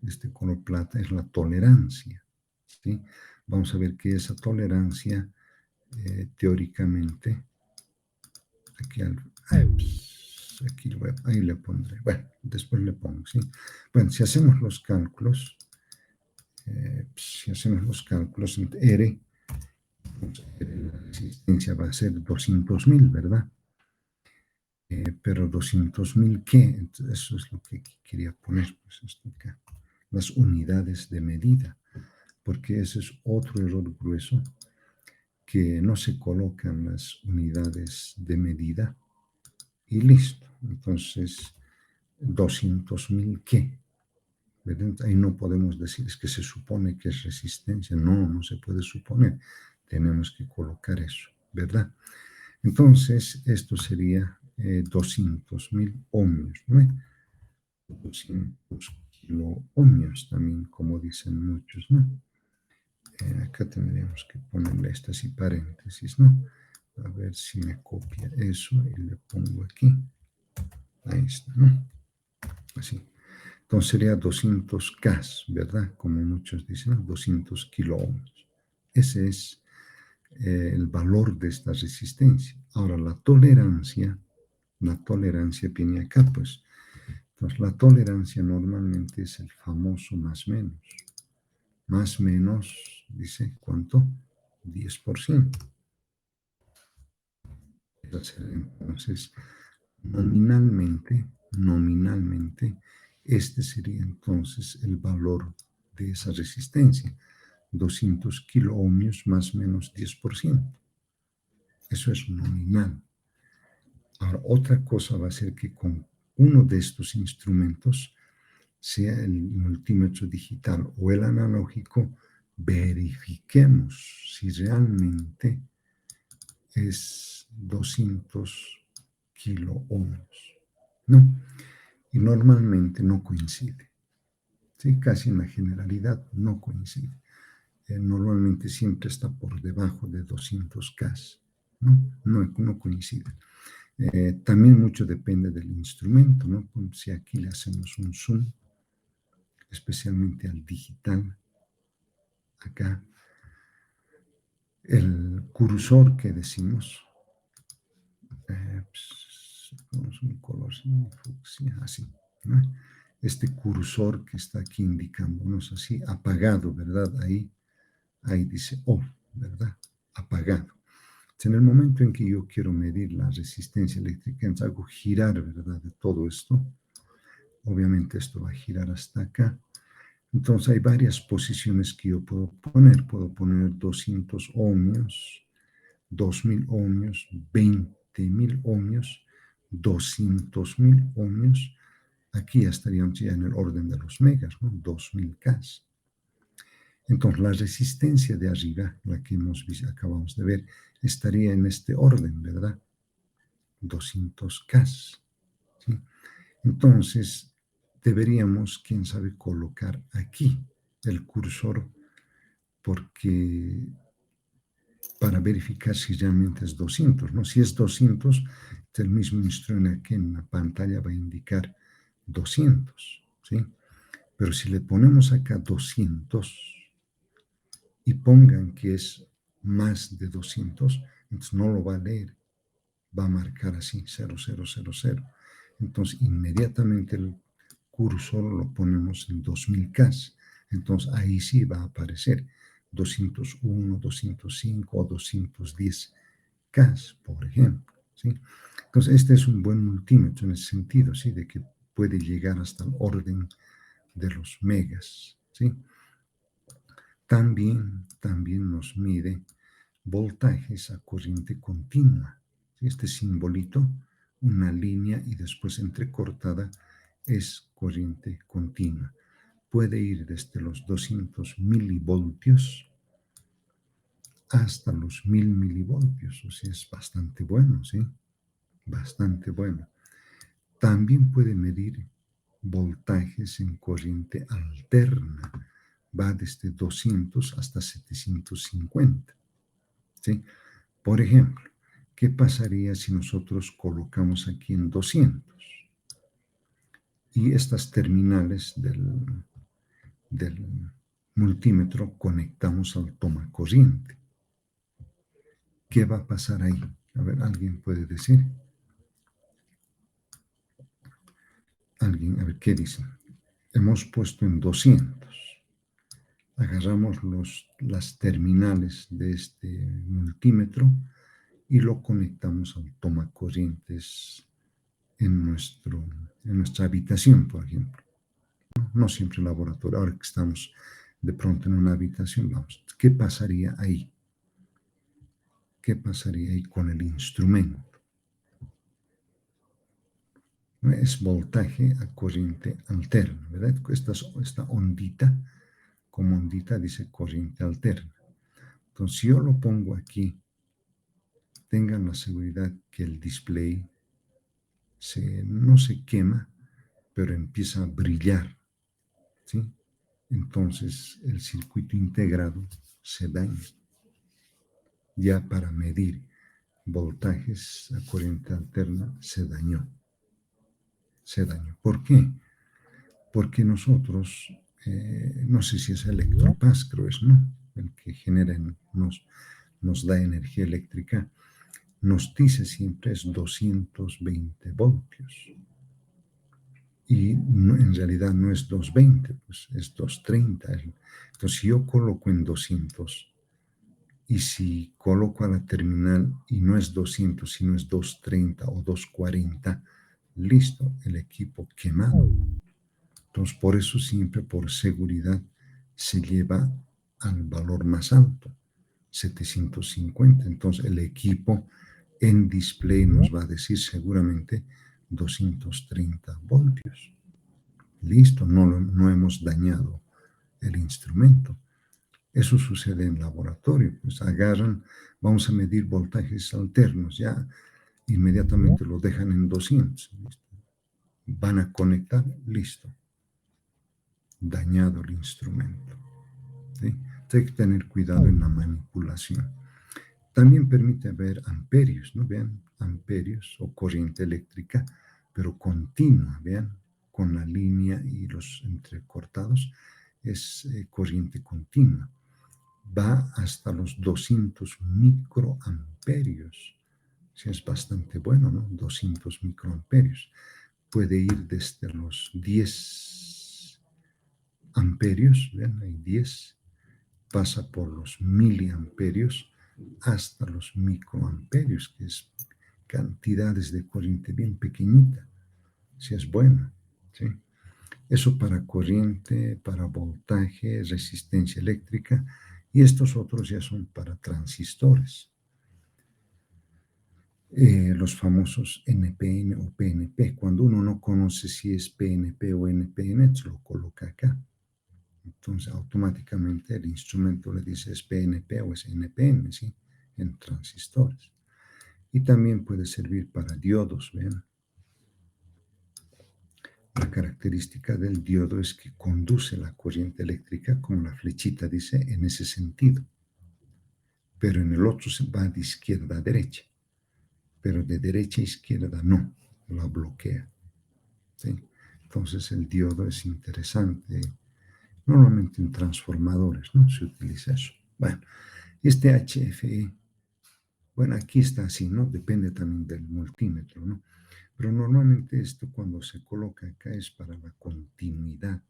este color plata es la tolerancia, ¿sí? Vamos a ver que esa tolerancia, teóricamente, aquí, aquí ahí le pondré, bueno, después le pongo, ¿sí? Bueno, si hacemos los cálculos, R, la resistencia va a ser 200.000, ¿verdad? Pero 200.000, ¿qué? Entonces, eso es lo que quería poner, pues esto acá. Las unidades de medida, porque ese es otro error grueso, que no se colocan las unidades de medida y listo. Entonces, 200.000, ¿qué? ¿Verdad? Ahí no podemos decir, es que se supone que es resistencia. No, no se puede suponer. Tenemos que colocar eso, ¿verdad? Entonces, esto sería 200.000 ohmios, ¿no? 200 kiloohmios también, como dicen muchos, ¿no? Acá tendríamos que ponerle estas y paréntesis, ¿no? A ver si me copia eso y le pongo aquí. Ahí está, ¿no? Así. Entonces sería 200K, ¿verdad? Como muchos dicen, ¿no? 200 kiloohmios. Ese es el valor de esta resistencia. Ahora, la tolerancia viene acá, pues. Entonces, la tolerancia normalmente es el famoso más menos. Más menos, dice, ¿cuánto? 10%. Entonces, nominalmente, este sería entonces el valor de esa resistencia. 200 kiloohmios más menos 10%. Eso es nominal. Ahora, otra cosa va a ser que con uno de estos instrumentos, sea el multímetro digital o el analógico, verifiquemos si realmente es 200 kiloohmios, ¿no? Y normalmente no coincide, ¿sí? Casi en la generalidad no coincide. Normalmente siempre está por debajo de 200K, ¿no? No coincide. También mucho depende del instrumento, ¿no? Si aquí le hacemos un zoom, especialmente al digital, acá, el cursor que decimos, ponemos un color fucsia, así, ¿no? Este cursor que está aquí indicándonos así, apagado, ¿verdad? Ahí dice off, ¿verdad? Apagado. En el momento en que yo quiero medir la resistencia eléctrica, entonces hago girar, ¿verdad? De todo esto. Obviamente esto va a girar hasta acá. Entonces hay varias posiciones que yo puedo poner. Puedo poner 200 ohmios, 2000 ohmios, 20.000 ohmios, 200.000 ohmios. Aquí ya estaríamos ya en el orden de los megas, ¿no? 2000K. Entonces la resistencia de arriba, la que acabamos de ver, estaría en este orden, ¿verdad? 200K. ¿Sí? Entonces deberíamos, quién sabe, colocar aquí el cursor, porque para verificar si realmente es 200, ¿no? Si es 200, el mismo instrumento aquí en la pantalla va a indicar 200, ¿sí? Pero si le ponemos acá 200 y pongan que es más de 200, Entonces no lo va a leer, va a marcar así, 0000. Entonces inmediatamente el cursor lo ponemos en 2000K. Entonces ahí sí va a aparecer 201, 205 o 210K, por ejemplo. ¿Sí? Entonces este es un buen multímetro en ese sentido, ¿sí? De que puede llegar hasta el orden de los megas. ¿Sí? También nos mide voltajes a corriente continua. Este simbolito, una línea y después entrecortada, es corriente continua. Puede ir desde los 200 milivoltios hasta los 1000 milivoltios. O sea, es bastante bueno, ¿sí? Bastante bueno. También puede medir voltajes en corriente alterna. Va desde 200 hasta 750. ¿Sí? Por ejemplo, ¿qué pasaría si nosotros colocamos aquí en 200? Y estas terminales del multímetro conectamos al toma corriente. ¿Qué va a pasar ahí? A ver, ¿alguien puede decir? ¿Alguien? A ver, ¿qué dicen? Hemos puesto en 200. Agarramos las terminales de este multímetro y lo conectamos al toma corrientes en nuestra habitación, por ejemplo. No siempre en laboratorio. Ahora que estamos de pronto en una habitación, vamos, ¿qué pasaría ahí? ¿Qué pasaría ahí con el instrumento? Es voltaje a corriente alterna, ¿verdad? Esta ondita, como ondita dice corriente alterna. Entonces, si yo lo pongo aquí, tengan la seguridad que el display no se quema, pero empieza a brillar, ¿sí? Entonces, el circuito integrado se daña. Ya para medir voltajes a corriente alterna se dañó. Se dañó. ¿Por qué? Porque nosotros, no sé si es Electropass, creo es, ¿no? El que genera, nos da energía eléctrica, nos dice siempre es 220 voltios. Y no, en realidad no es 220, pues es 230. Entonces, si yo coloco en 200, y si coloco a la terminal y no es 200, sino es 230 o 240, listo, el equipo quemado. Entonces, por eso siempre por seguridad se lleva al valor más alto, 750. Entonces, el equipo en display nos va a decir seguramente 230 voltios. Listo, no hemos dañado el instrumento. Eso sucede en laboratorio, pues agarran, vamos a medir voltajes alternos, ya inmediatamente lo dejan en 200. ¿Listo? Van a conectar, listo, dañado el instrumento. ¿Sí? Entonces hay que tener cuidado en la manipulación. También permite ver amperios, ¿no? Vean, amperios o corriente eléctrica, pero continua, vean, con la línea y los entrecortados, es corriente continua. Va hasta los 200 microamperios. Sí, es bastante bueno, ¿no? 200 microamperios. Puede ir desde los 10 amperios, vean, hay 10, pasa por los miliamperios hasta los microamperios, que es cantidades de corriente bien pequeñita. Sí, es buena, ¿sí? Eso para corriente, para voltaje, resistencia eléctrica, y estos otros ya son para transistores. Los famosos NPN o PNP. Cuando uno no conoce si es PNP o NPN, se lo coloca acá. Entonces, automáticamente el instrumento le dice es PNP o es NPN, ¿sí? En transistores. Y también puede servir para diodos, ¿ven? La característica del diodo es que conduce la corriente eléctrica, como la flechita dice, en ese sentido. Pero en el otro se va de izquierda a derecha. Pero de derecha a izquierda no, la bloquea. ¿Sí? Entonces el diodo es interesante. Normalmente en transformadores, ¿no? Se utiliza eso. Bueno, este HFE, Bueno, aquí está así, ¿no? Depende también del multímetro, ¿no? Pero normalmente esto cuando se coloca acá es para la continuidad.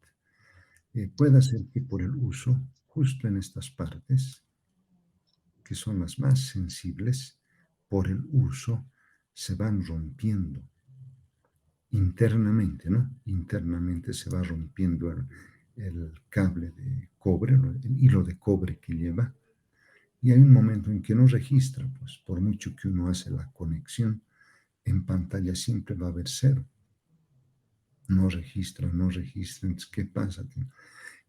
Puede ser que por el uso, justo en estas partes, que son las más sensibles, por el uso se van rompiendo internamente, ¿no? Internamente se va rompiendo el cable de cobre, el hilo de cobre que lleva, y hay un momento en que no registra, pues por mucho que uno hace la conexión, en pantalla siempre va a haber cero. No registra, no registra. Entonces, ¿qué pasa?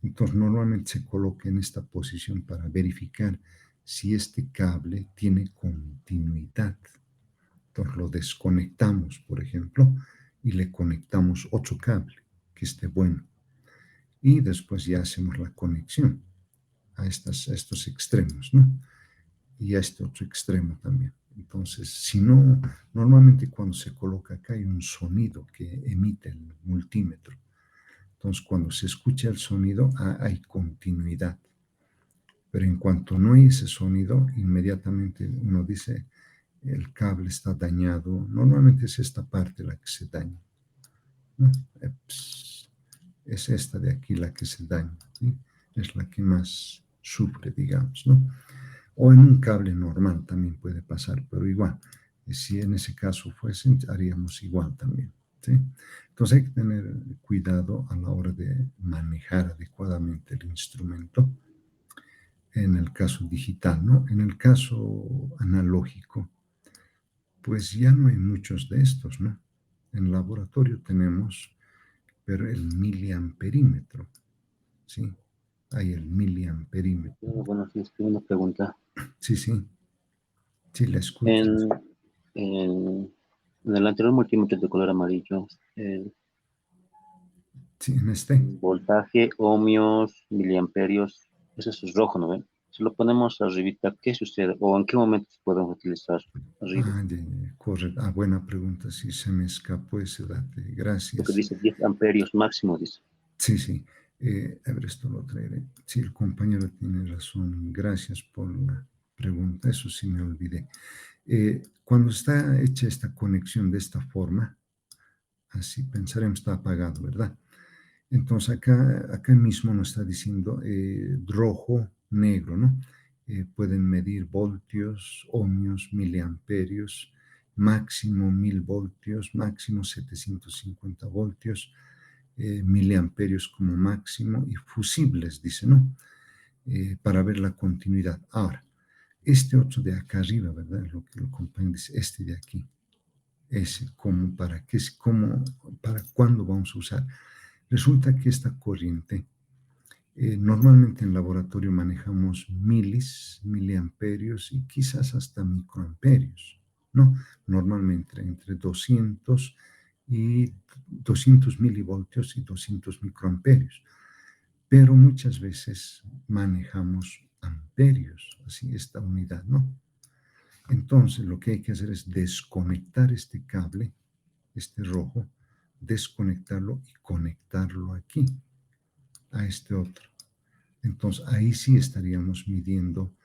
Entonces, normalmente se coloca en esta posición para verificar si este cable tiene continuidad. Entonces, lo desconectamos, por ejemplo, y le conectamos otro cable que esté bueno. Y después ya hacemos la conexión a estos extremos, ¿no? Y a este otro extremo también. Entonces, si no, normalmente cuando se coloca acá hay un sonido que emite el multímetro. Entonces, cuando se escucha el sonido, hay continuidad. Pero en cuanto no hay ese sonido, inmediatamente uno dice, el cable está dañado. Normalmente es esta parte la que se daña, ¿no? Es esta de aquí la que se daña, ¿sí? Es la que más sufre, digamos, ¿no? O en un cable normal también puede pasar, pero igual, si en ese caso fuese, haríamos igual también, ¿sí? Entonces hay que tener cuidado a la hora de manejar adecuadamente el instrumento en el caso digital, ¿no? En el caso analógico, pues ya no hay muchos de estos, ¿no? En laboratorio tenemos, pero el miliamperímetro, ¿sí? Hay el miliamperímetro. Bueno, sí, es que una pregunta. Sí, sí, sí, la escucho. En, en, en el anterior multímetro de color amarillo, el Sí, en este. voltaje, ohmios, miliamperios, eso es rojo, ¿no ven? Si lo ponemos arribita, ¿qué sucede? ¿O en qué momento podemos utilizar arriba? Correcto. Buena pregunta. Sí, se me escapó ese dato. Lo que Gracias. dice 10 amperios máximo, dice. Sí, sí. A ver, esto lo traeré. Sí, el compañero tiene razón. Gracias por la pregunta. Eso sí me olvidé. Cuando está hecha esta conexión de esta forma, así pensaremos está apagado, ¿verdad? Entonces acá mismo nos está diciendo rojo, negro, ¿no? Pueden medir voltios, ohmios, miliamperios, máximo 1000 voltios, máximo 750 voltios, miliamperios como máximo y fusibles, dice, ¿no? Para ver la continuidad. Ahora, este otro de acá arriba, ¿verdad? Lo que el compañero dice, este de aquí, ese, ¿cómo, para qué, cómo, para cuándo vamos a usar? Resulta que esta corriente, normalmente en laboratorio manejamos miliamperios y quizás hasta microamperios, ¿no? Normalmente entre 200 milivoltios y 200 microamperios, pero muchas veces manejamos amperios, así esta unidad, ¿no? Entonces lo que hay que hacer es desconectar este cable, este rojo, desconectarlo y conectarlo aquí, a este otro. Entonces ahí sí estaríamos midiendo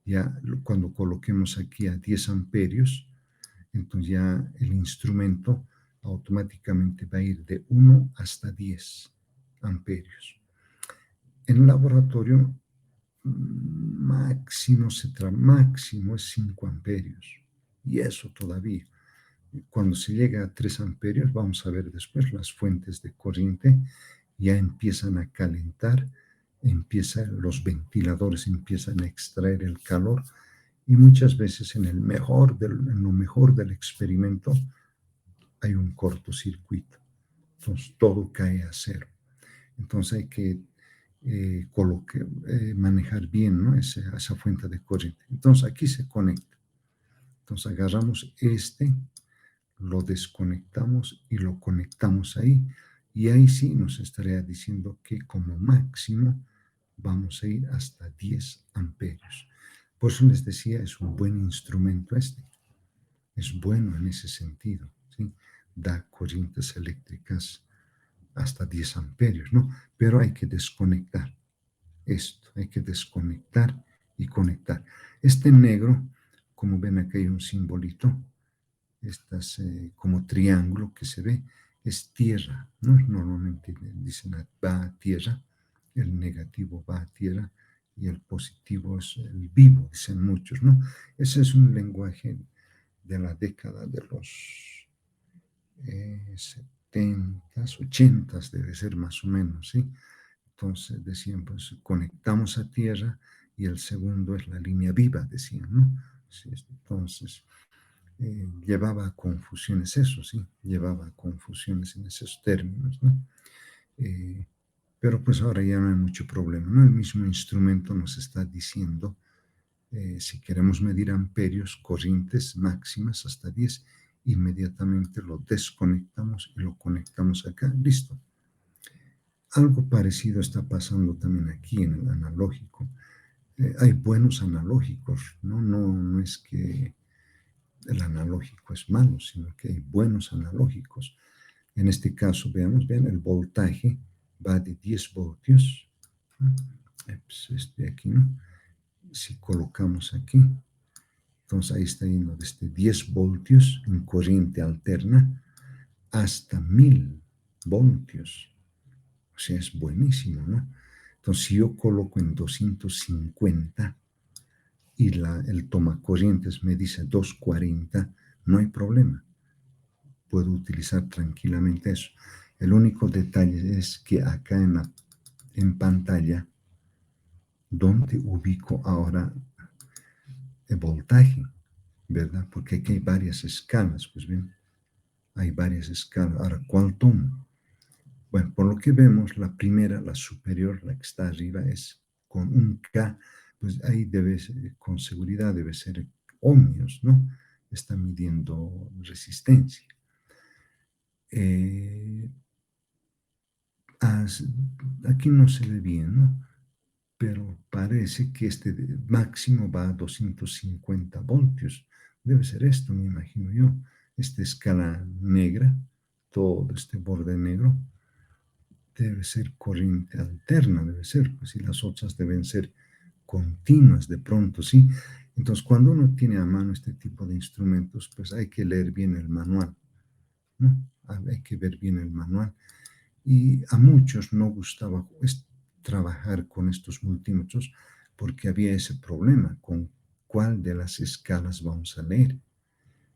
ya cuando coloquemos aquí a 10 amperios, entonces ya el instrumento automáticamente va a ir de 1 hasta 10 amperios. En laboratorio máximo es 5 amperios y eso todavía. Cuando se llega a 3 amperios, vamos a ver después las fuentes de corriente ya empiezan a calentar, los ventiladores empiezan a extraer el calor y muchas veces en lo mejor del experimento hay un cortocircuito. Entonces todo cae a cero. Entonces hay que manejar bien, ¿no? esa fuente de corriente. Entonces aquí se conecta. Entonces agarramos lo desconectamos y lo conectamos ahí. Y ahí sí nos estaría diciendo que como máximo vamos a ir hasta 10 amperios. Por eso les decía, es un buen instrumento este. Es bueno en ese sentido, ¿sí? Da corrientes eléctricas hasta 10 amperios, ¿no? Pero hay que desconectar esto, hay que desconectar y conectar. Este negro como ven aquí hay un simbolito, estas como triángulo que se ve, es tierra, ¿no? Normalmente dicen va a tierra, el negativo va a tierra y el positivo es el vivo, dicen muchos, ¿no? Ese es un lenguaje de la década de los 70s, 80s, debe ser más o menos, ¿sí? Entonces decían, pues conectamos a tierra y el segundo es la línea viva, decían, ¿no? Sí, entonces, llevaba a confusiones eso, sí, llevaba a confusiones en esos términos, ¿no? Eh, pero pues ahora ya no hay mucho problema, ¿no? El mismo instrumento nos está diciendo, si queremos medir amperios, corrientes máximas hasta 10, inmediatamente lo desconectamos y lo conectamos acá, listo. Algo parecido está pasando también aquí en el analógico. Hay buenos analógicos, ¿no? No es que el analógico es malo, sino que hay buenos analógicos. En este caso, vean, el voltaje va de 10 voltios. Pues este aquí, ¿no? Si colocamos aquí, entonces ahí está yendo desde 10 voltios en corriente alterna hasta 1000 voltios. O sea, es buenísimo, ¿no? Entonces, si yo coloco en 250 y el tomacorrientes me dice 240, no hay problema. Puedo utilizar tranquilamente eso. El único detalle es que acá en pantalla, ¿dónde ubico ahora el voltaje? ¿Verdad? Porque aquí hay varias escalas, pues bien, hay varias escalas. Ahora, ¿cuál tomo? Bueno, por lo que vemos, la primera, la superior, la que está arriba, es con un K, pues ahí debe ser, con seguridad debe ser ohmios, ¿no? Está midiendo resistencia. Eh, aquí no se ve bien, ¿no? Pero parece que este máximo va a 250 voltios. Debe ser esto, me imagino yo. Esta escala negra, todo este borde negro, debe ser corriente alterna, debe ser, pues, y las otras deben ser continuas de pronto, ¿sí? Entonces, cuando uno tiene a mano este tipo de instrumentos, pues hay que leer bien el manual, ¿no? Hay que ver bien el manual. Y a muchos no gustaba trabajar con estos multímetros porque había ese problema con cuál de las escalas vamos a leer.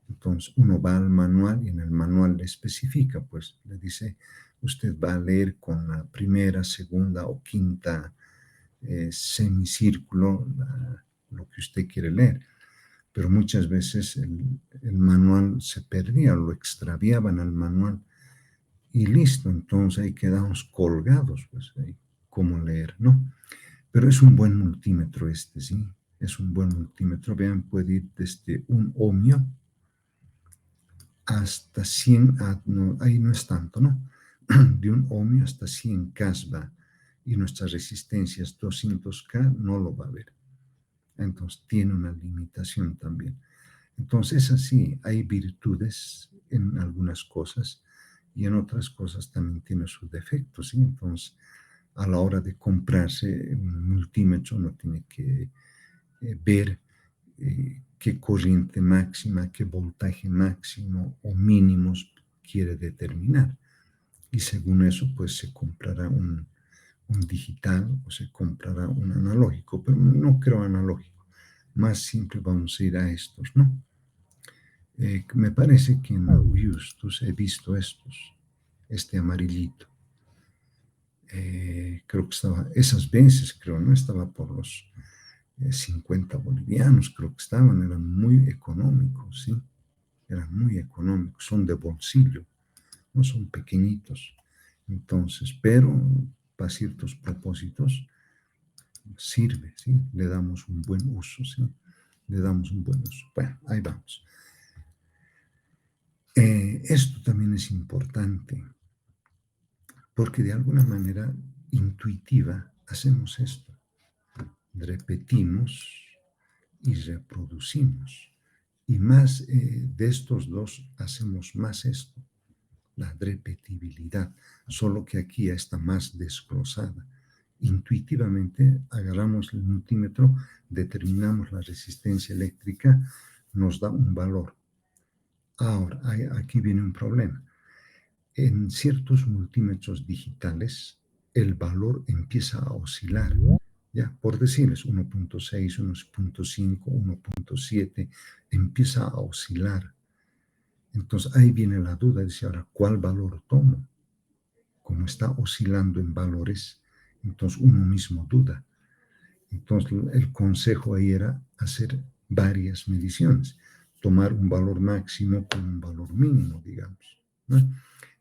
Entonces uno va al manual y en el manual le especifica, pues le dice, usted va a leer con la primera, segunda o quinta semicírculo lo que usted quiere leer. Pero muchas veces el manual se perdía, lo extraviaban al manual y listo, entonces ahí quedamos colgados, pues ahí, cómo leer, ¿no? Pero es un buen multímetro este, ¿sí? Es un buen multímetro, vean, puede ir desde un ohmio hasta 100, no, ahí no es tanto, ¿no? De un ohmio hasta 100 K va, y nuestra resistencia es 200K, no lo va a ver. Entonces tiene una limitación también. Entonces así, hay virtudes en algunas cosas y en otras cosas también tiene sus defectos, ¿sí? Entonces, a la hora de comprarse un multímetro, uno tiene que ver qué corriente máxima, qué voltaje máximo o mínimos quiere determinar. Y según eso, pues se comprará un digital o se comprará un analógico, pero no creo analógico. Más simple vamos a ir a estos, ¿no? Me parece que en Justus he visto este amarillito. Creo que estaba, esas veces creo, ¿no? Estaba por los 50 bolivianos, creo que estaban, eran muy económicos, ¿sí? Eran muy económicos, son de bolsillo, no son pequeñitos. Entonces, pero para ciertos propósitos sirve, ¿sí? Le damos un buen uso, ¿sí? Le damos un buen uso. Bueno, ahí vamos. Esto también es importante, porque de alguna manera intuitiva hacemos esto. Repetimos y reproducimos. Y más de estos dos hacemos más esto, la repetibilidad, solo que aquí ya está más desglosada. Intuitivamente agarramos el multímetro, determinamos la resistencia eléctrica, nos da un valor. Ahora, aquí viene un problema. En ciertos multímetros digitales, el valor empieza a oscilar. Ya, por decirles, 1.6, 1.5, 1.7, empieza a oscilar. Entonces ahí viene la duda, dice ahora, ¿cuál valor tomo? Como está oscilando en valores, entonces uno mismo duda. Entonces el consejo ahí era hacer varias mediciones, tomar un valor máximo con un valor mínimo, digamos, ¿no?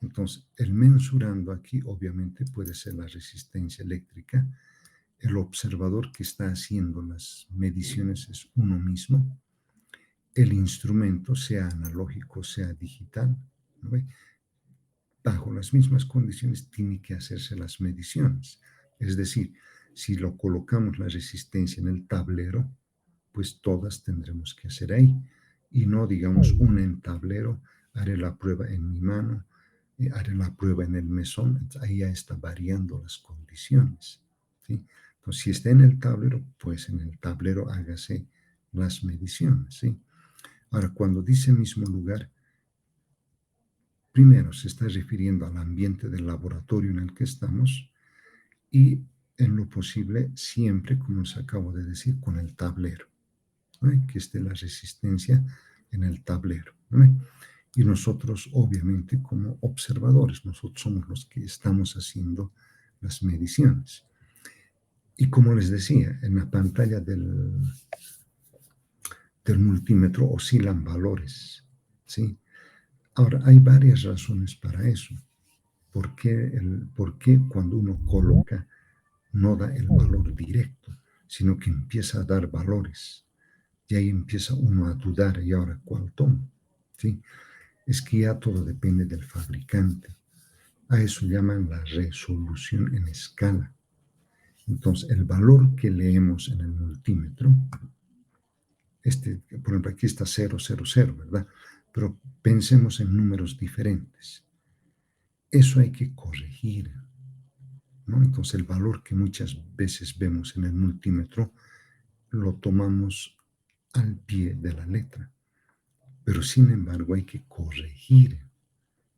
Entonces, el mensurando aquí obviamente puede ser la resistencia eléctrica. El observador que está haciendo las mediciones es uno mismo. El instrumento, sea analógico, sea digital, ¿no? Bajo las mismas condiciones tiene que hacerse las mediciones. Es decir, si lo colocamos la resistencia en el tablero, pues todas tendremos que hacer ahí. Y no, digamos, una en tablero, haré la prueba en mi mano, haré la prueba en el mesón. Entonces, ahí ya está variando las condiciones, ¿sí? Entonces, si está en el tablero, pues en el tablero hágase las mediciones, ¿sí? Ahora, cuando dice mismo lugar, primero se está refiriendo al ambiente del laboratorio en el que estamos y en lo posible siempre, como os acabo de decir, con el tablero, ¿no? Que esté la resistencia en el tablero, ¿no? Y nosotros, obviamente, como observadores, nosotros somos los que estamos haciendo las mediciones. Y como les decía, en la pantalla del multímetro oscilan valores, ¿sí? Ahora, hay varias razones para eso. ¿Por qué cuando uno coloca no da el valor directo, sino que empieza a dar valores? Y ahí empieza uno a dudar, ¿y ahora cuál tomo? ¿Sí? Es que ya todo depende del fabricante. A eso llaman la resolución en escala. Entonces, el valor que leemos en el multímetro, por ejemplo, aquí está 000, ¿verdad? Pero pensemos en números diferentes. Eso hay que corregir, ¿no? Entonces, el valor que muchas veces vemos en el multímetro lo tomamos al pie de la letra. Pero, sin embargo, hay que corregir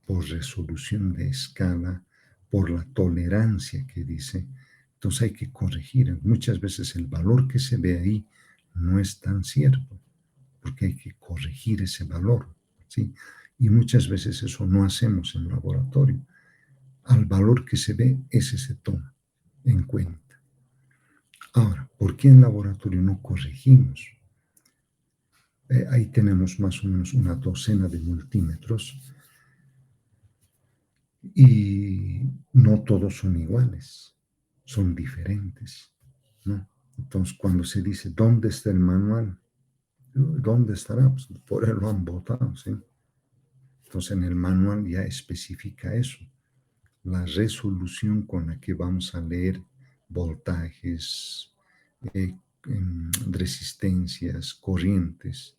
por resolución de escala, por la tolerancia que dice. Entonces hay que corregir. Muchas veces el valor que se ve ahí no es tan cierto, porque hay que corregir ese valor, ¿sí? Y muchas veces eso no hacemos en laboratorio. Al valor que se ve, ese se toma en cuenta. Ahora, ¿por qué en laboratorio no corregimos? Ahí tenemos más o menos una docena de multímetros y no todos son iguales, son diferentes, ¿no? Entonces, cuando se dice, ¿dónde está el manual? ¿Dónde estará? Pues por él lo han votado, ¿sí? Entonces, en el manual ya especifica eso, la resolución con la que vamos a leer voltajes, resistencias, corrientes.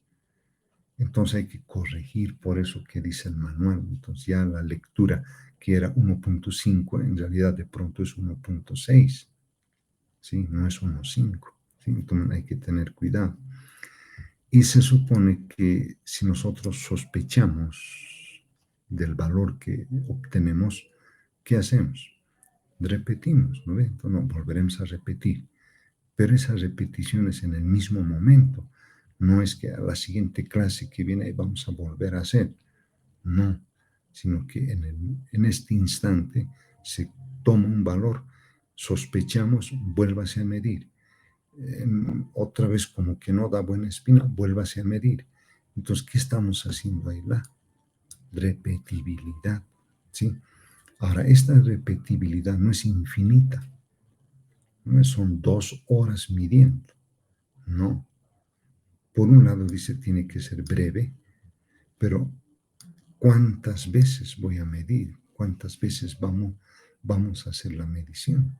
Entonces hay que corregir por eso que dice el manual. Entonces ya la lectura que era 1.5 en realidad de pronto es 1.6, ¿sí? No es 1.5, ¿sí? Entonces hay que tener cuidado. Y se supone que si nosotros sospechamos del valor que obtenemos, ¿qué hacemos? Repetimos, ¿no ve? Entonces no, volveremos a repetir. Pero esas repeticiones en el mismo momento. No es que a la siguiente clase que viene vamos a volver a hacer. No, sino que en este instante se toma un valor, sospechamos, vuélvase a medir. Otra vez como que no da buena espina, vuélvase a medir. Entonces, ¿qué estamos haciendo ahí? La repetibilidad, ¿sí? Ahora, esta repetibilidad no es infinita, no son 2 horas midiendo, no. Por un lado dice tiene que ser breve, pero ¿cuántas veces voy a medir? ¿Cuántas veces vamos a hacer la medición?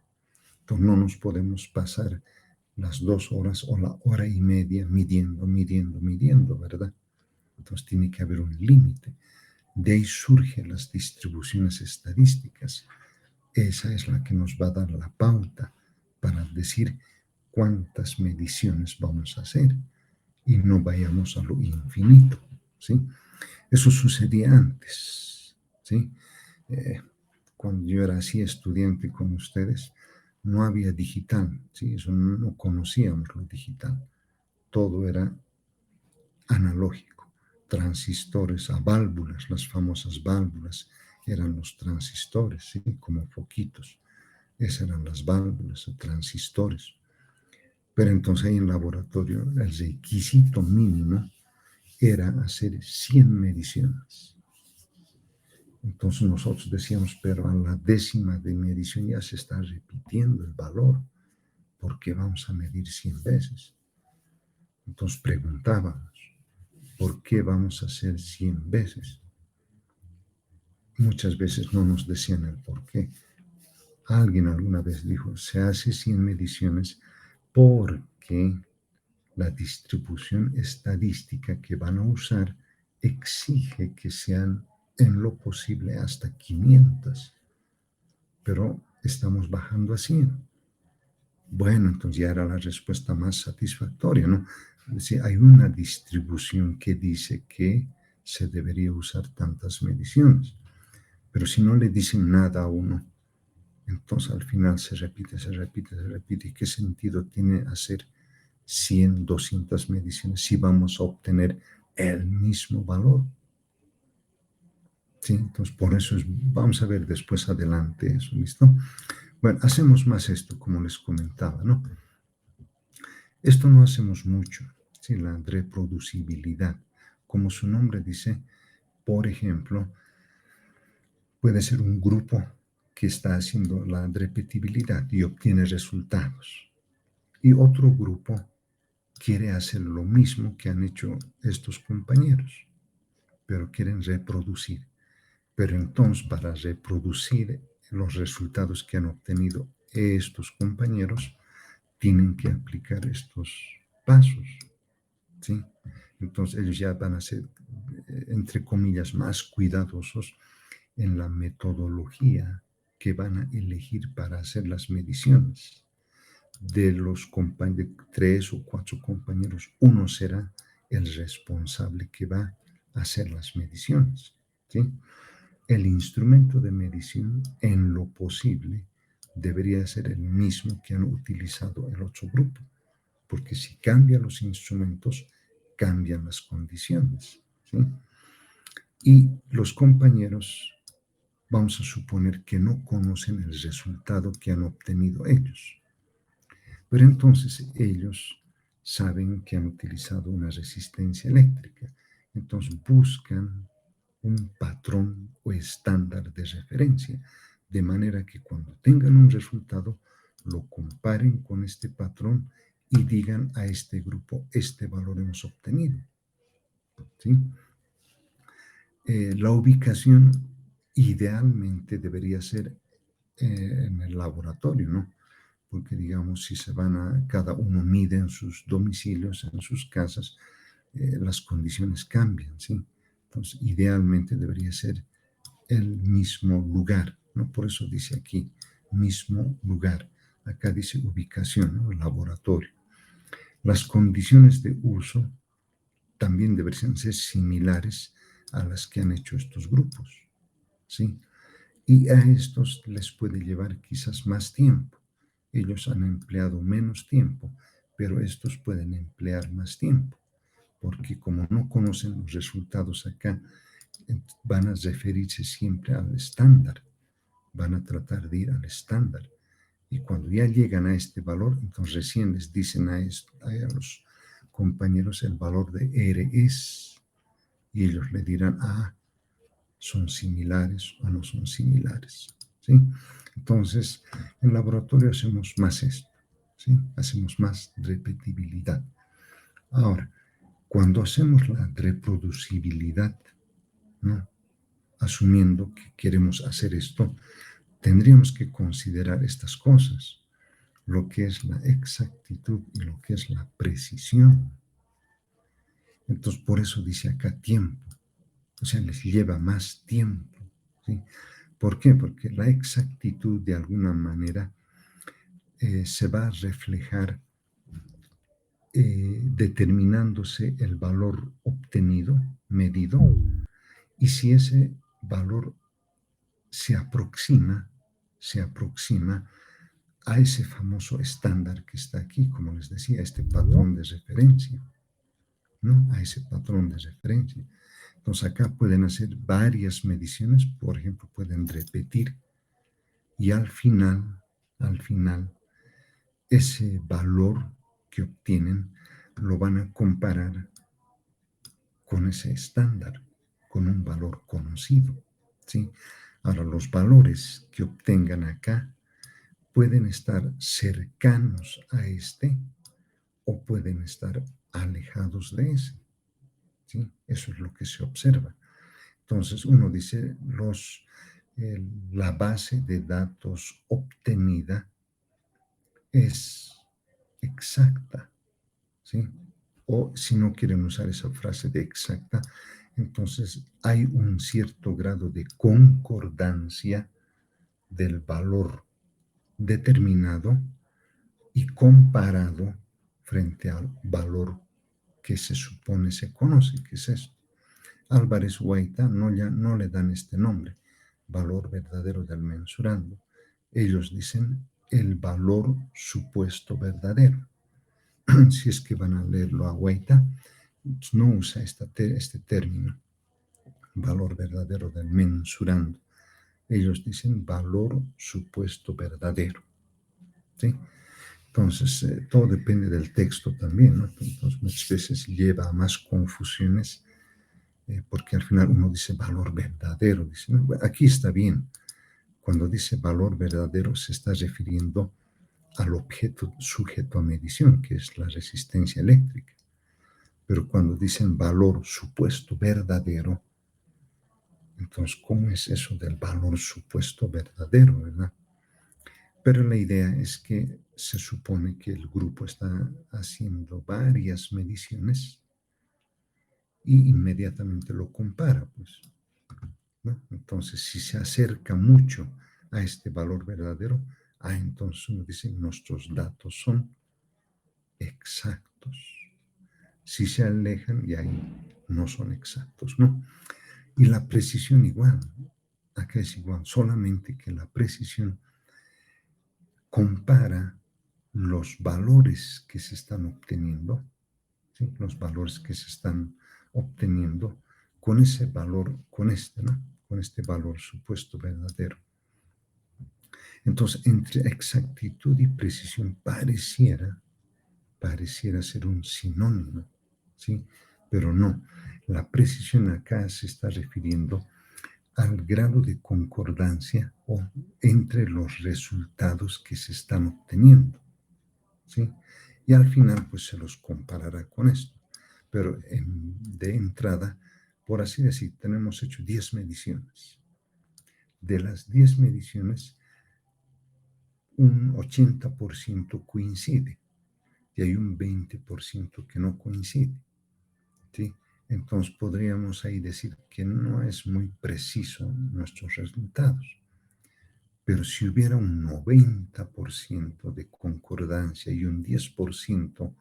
Entonces no nos podemos pasar las 2 horas o la hora y media midiendo, ¿verdad? Entonces tiene que haber un límite. De ahí surgen las distribuciones estadísticas. Esa es la que nos va a dar la pauta para decir cuántas mediciones vamos a hacer. y no vayamos a lo infinito, ¿sí? Eso sucedía antes, ¿sí? Eh, Cuando yo era así estudiante con ustedes, no había digital, ¿sí? Eso no conocíamos lo digital. Todo era analógico, transistores a válvulas, las famosas válvulas eran los transistores, ¿sí? Como foquitos. Esas eran las válvulas, transistores. Pero entonces ahí en el laboratorio el requisito mínimo era hacer 100 mediciones. Entonces nosotros decíamos, pero a la décima de medición ya se está repitiendo el valor, ¿por qué vamos a medir 100 veces? Entonces preguntábamos, ¿por qué vamos a hacer 100 veces? Muchas veces no nos decían el por qué. Alguien alguna vez dijo, se hace 100 mediciones porque la distribución estadística que van a usar exige que sean en lo posible hasta 500, pero estamos bajando a 100. Bueno, entonces ya era la respuesta más satisfactoria, ¿no? Es decir, hay una distribución que dice que se debería usar tantas mediciones, pero si no le dicen nada a uno, entonces al final se repite, se repite, se repite. ¿Y qué sentido tiene hacer 100, 200 mediciones si vamos a obtener el mismo valor? Sí, entonces por eso vamos a ver después adelante eso, ¿listo? Bueno, hacemos más esto, como les comentaba, ¿no? Esto no hacemos mucho, ¿sí? La reproducibilidad. Como su nombre dice, por ejemplo, puede ser un grupo que está haciendo la repetibilidad y obtiene resultados. Y otro grupo quiere hacer lo mismo que han hecho estos compañeros, pero quieren reproducir. Pero entonces, para reproducir los resultados que han obtenido estos compañeros, tienen que aplicar estos pasos, ¿sí? Entonces, ellos ya van a ser, entre comillas, más cuidadosos en la metodología que van a elegir para hacer las mediciones. De los de 3 o 4 compañeros, uno será el responsable que va a hacer las mediciones, ¿sí? El instrumento de medición, en lo posible, debería ser el mismo que han utilizado el otro grupo, porque si cambian los instrumentos, cambian las condiciones, ¿sí? Y los compañeros, vamos a suponer que no conocen el resultado que han obtenido ellos, pero entonces ellos saben que han utilizado una resistencia eléctrica, entonces buscan un patrón o estándar de referencia, de manera que cuando tengan un resultado, lo comparen con este patrón y digan a este grupo, este valor hemos obtenido, ¿sí? La ubicación idealmente debería ser en el laboratorio, ¿no? Porque digamos, si se van a, cada uno mide en sus domicilios, en sus casas, las condiciones cambian, ¿sí? Entonces, idealmente debería ser el mismo lugar, ¿no? Por eso dice aquí, mismo lugar. Acá dice ubicación, ¿no? Laboratorio. Las condiciones de uso también deberían ser similares a las que han hecho estos grupos, ¿sí? Y a estos les puede llevar quizás más tiempo. Ellos han empleado menos tiempo, pero estos pueden emplear más tiempo, porque como no conocen los resultados acá, van a referirse siempre al estándar, van a tratar de ir al estándar. Y cuando ya llegan a este valor, entonces recién les dicen a los compañeros el valor de R es, y ellos le dirán, son similares o no son similares, ¿sí? Entonces, en laboratorio hacemos más esto, ¿sí? Hacemos más repetibilidad. Ahora, cuando hacemos la reproducibilidad, ¿no? Asumiendo que queremos hacer esto, tendríamos que considerar estas cosas, lo que es la exactitud y lo que es la precisión. Entonces, por eso dice acá tiempo, o sea, les lleva más tiempo, ¿sí? ¿Por qué? Porque la exactitud de alguna manera se va a reflejar determinándose el valor obtenido, medido, y si ese valor se aproxima a ese famoso estándar que está aquí, como les decía, este patrón de referencia, ¿no? A ese patrón de referencia. Entonces acá pueden hacer varias mediciones, por ejemplo, pueden repetir y al final, ese valor que obtienen lo van a comparar con ese estándar, con un valor conocido, ¿sí? Ahora, los valores que obtengan acá pueden estar cercanos a este o pueden estar alejados de ese, ¿sí? Eso es lo que se observa. Entonces, uno dice, la base de datos obtenida es exacta, ¿sí? O si no quieren usar esa frase de exacta, entonces hay un cierto grado de concordancia del valor determinado y comparado frente al valor que se supone se conoce, que es esto. Álvarez Guaita no le dan este nombre, valor verdadero del mensurando. Ellos dicen el valor supuesto verdadero. Si es que van a leerlo a Guaita, no usa este término, valor verdadero del mensurando. Ellos dicen valor supuesto verdadero, ¿sí? Entonces, todo depende del texto también, ¿no? Entonces, muchas veces lleva a más confusiones porque al final uno dice valor verdadero. Dice, ¿no? Bueno, aquí está bien. Cuando dice valor verdadero se está refiriendo al objeto sujeto a medición, que es la resistencia eléctrica. Pero cuando dicen valor supuesto verdadero, entonces, ¿cómo es eso del valor supuesto verdadero, verdad? Pero la idea es que se supone que el grupo está haciendo varias mediciones y inmediatamente lo compara, pues, ¿no? Entonces, si se acerca mucho a este valor verdadero, entonces uno dice, nuestros datos son exactos. Si se alejan, y ahí no son exactos, ¿no? Y la precisión igual, acá es igual, solamente que la precisión compara los valores que se están obteniendo, ¿sí? Los valores que se están obteniendo con ese valor, con este, ¿no? Con este valor supuesto verdadero. Entonces, entre exactitud y precisión pareciera ser un sinónimo, ¿sí? Pero no, la precisión acá se está refiriendo al grado de concordancia o entre los resultados que se están obteniendo, ¿sí? Y al final, pues se los comparará con esto. Pero de entrada, por así decir, tenemos hecho 10 mediciones. De las 10 mediciones, un 80% coincide y hay un 20% que no coincide, ¿sí? Entonces podríamos ahí decir que no es muy preciso nuestros resultados. Pero si hubiera un 90% de concordancia y un 10%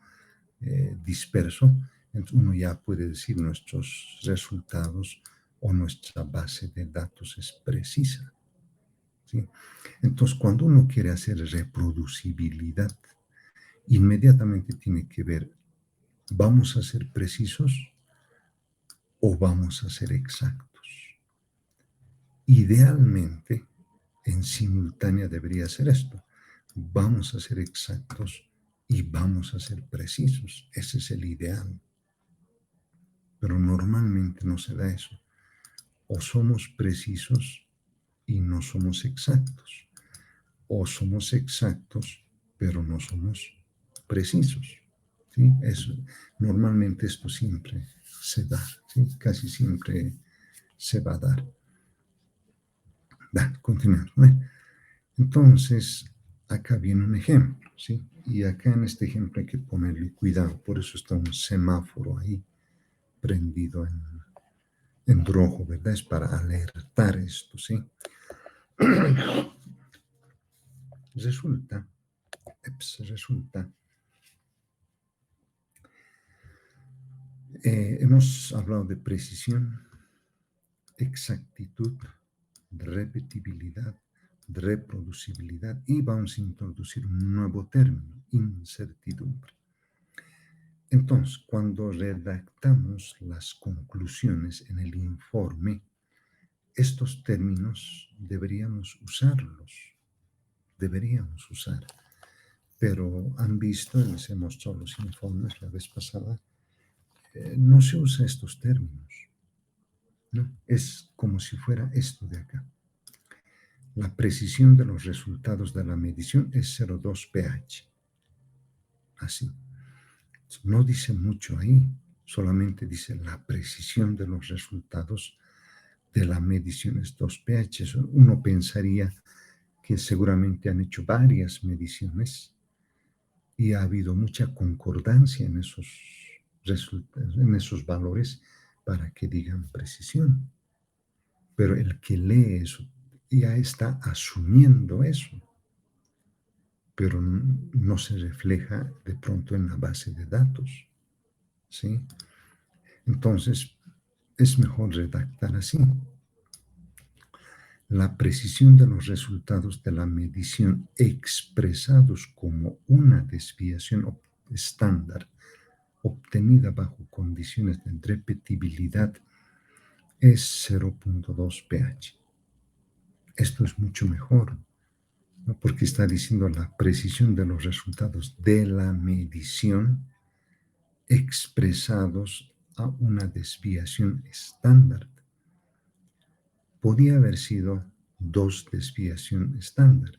disperso, entonces uno ya puede decir nuestros resultados o nuestra base de datos es precisa, ¿sí? Entonces, cuando uno quiere hacer reproducibilidad, inmediatamente tiene que ver, ¿vamos a ser precisos o vamos a ser exactos? Idealmente, en simultánea debería ser esto. Vamos a ser exactos y vamos a ser precisos. Ese es el ideal. Pero normalmente no se da eso. O somos precisos y no somos exactos. O somos exactos, pero no somos precisos, ¿sí? Normalmente esto siempre se da, ¿sí? Casi siempre se va a dar. Continuamos, ¿no? Entonces, acá viene un ejemplo, ¿sí? Y acá en este ejemplo hay que ponerle cuidado, por eso está un semáforo ahí prendido en rojo, ¿verdad? Es para alertar esto, ¿sí? Resulta Hemos hablado de precisión, exactitud, repetibilidad, reproducibilidad y vamos a introducir un nuevo término, incertidumbre. Entonces, cuando redactamos las conclusiones en el informe, estos términos deberíamos usarlos, pero han visto, les he mostrado los informes la vez pasada, no se usa estos términos, ¿no? Es como si fuera esto de acá. La precisión de los resultados de la medición es 0,2 pH. Así. No dice mucho ahí, solamente dice la precisión de los resultados de la medición es 2 pH. Uno pensaría que seguramente han hecho varias mediciones y ha habido mucha concordancia en esos resultados, en esos valores para que digan precisión. Pero el que lee eso ya está asumiendo eso, pero no se refleja de pronto en la base de datos, ¿sí? Entonces, es mejor redactar así. La precisión de los resultados de la medición expresados como una desviación estándar obtenida bajo condiciones de repetibilidad es 0,2 pH. Esto es mucho mejor, ¿no? Porque está diciendo la precisión de los resultados de la medición expresados a una desviación estándar. Podía haber sido 2 desviaciones estándar,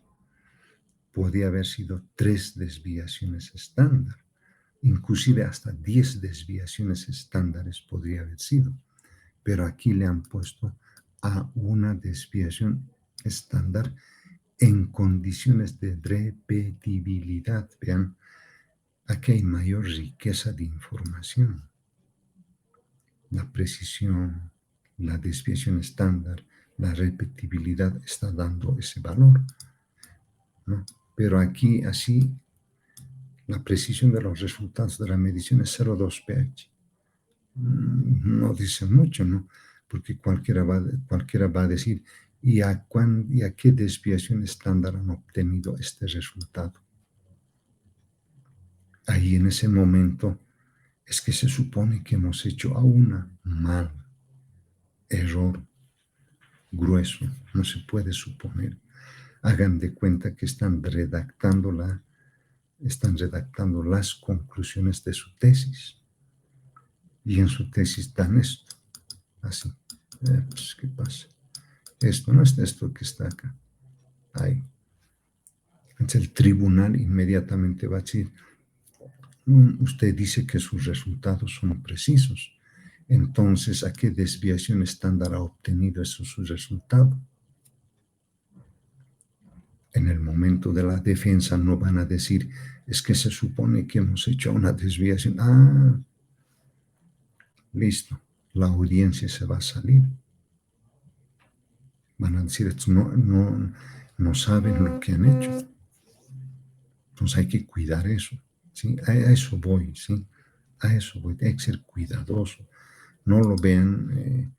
podía haber sido 3 desviaciones estándar, inclusive hasta 10 desviaciones estándares podría haber sido, pero aquí le han puesto a una desviación estándar en condiciones de repetibilidad. Vean, aquí hay mayor riqueza de información. La precisión, la desviación estándar, la repetibilidad está dando ese valor, ¿no? Pero aquí así, la precisión de los resultados de la medición es 0,2 pH. No dice mucho, ¿no? Porque cualquiera va a decir, ¿y a qué desviación estándar han obtenido este resultado? Ahí en ese momento es que se supone que hemos hecho a una mal, error grueso, no se puede suponer. Hagan de cuenta que están redactando las conclusiones de su tesis. Y en su tesis dan esto, así. Pues, ¿qué pasa? Esto no es esto que está acá. Ahí. Entonces el tribunal inmediatamente va a decir, usted dice que sus resultados son precisos. Entonces, ¿a qué desviación estándar ha obtenido esos sus resultados? En el momento de la defensa no van a decir, es que se supone que hemos hecho una desviación. Ah, listo, la audiencia se va a salir. Van a decir, no saben lo que han hecho. Entonces hay que cuidar eso, ¿sí? A eso voy, ¿sí? A eso voy, hay que ser cuidadoso. No lo vean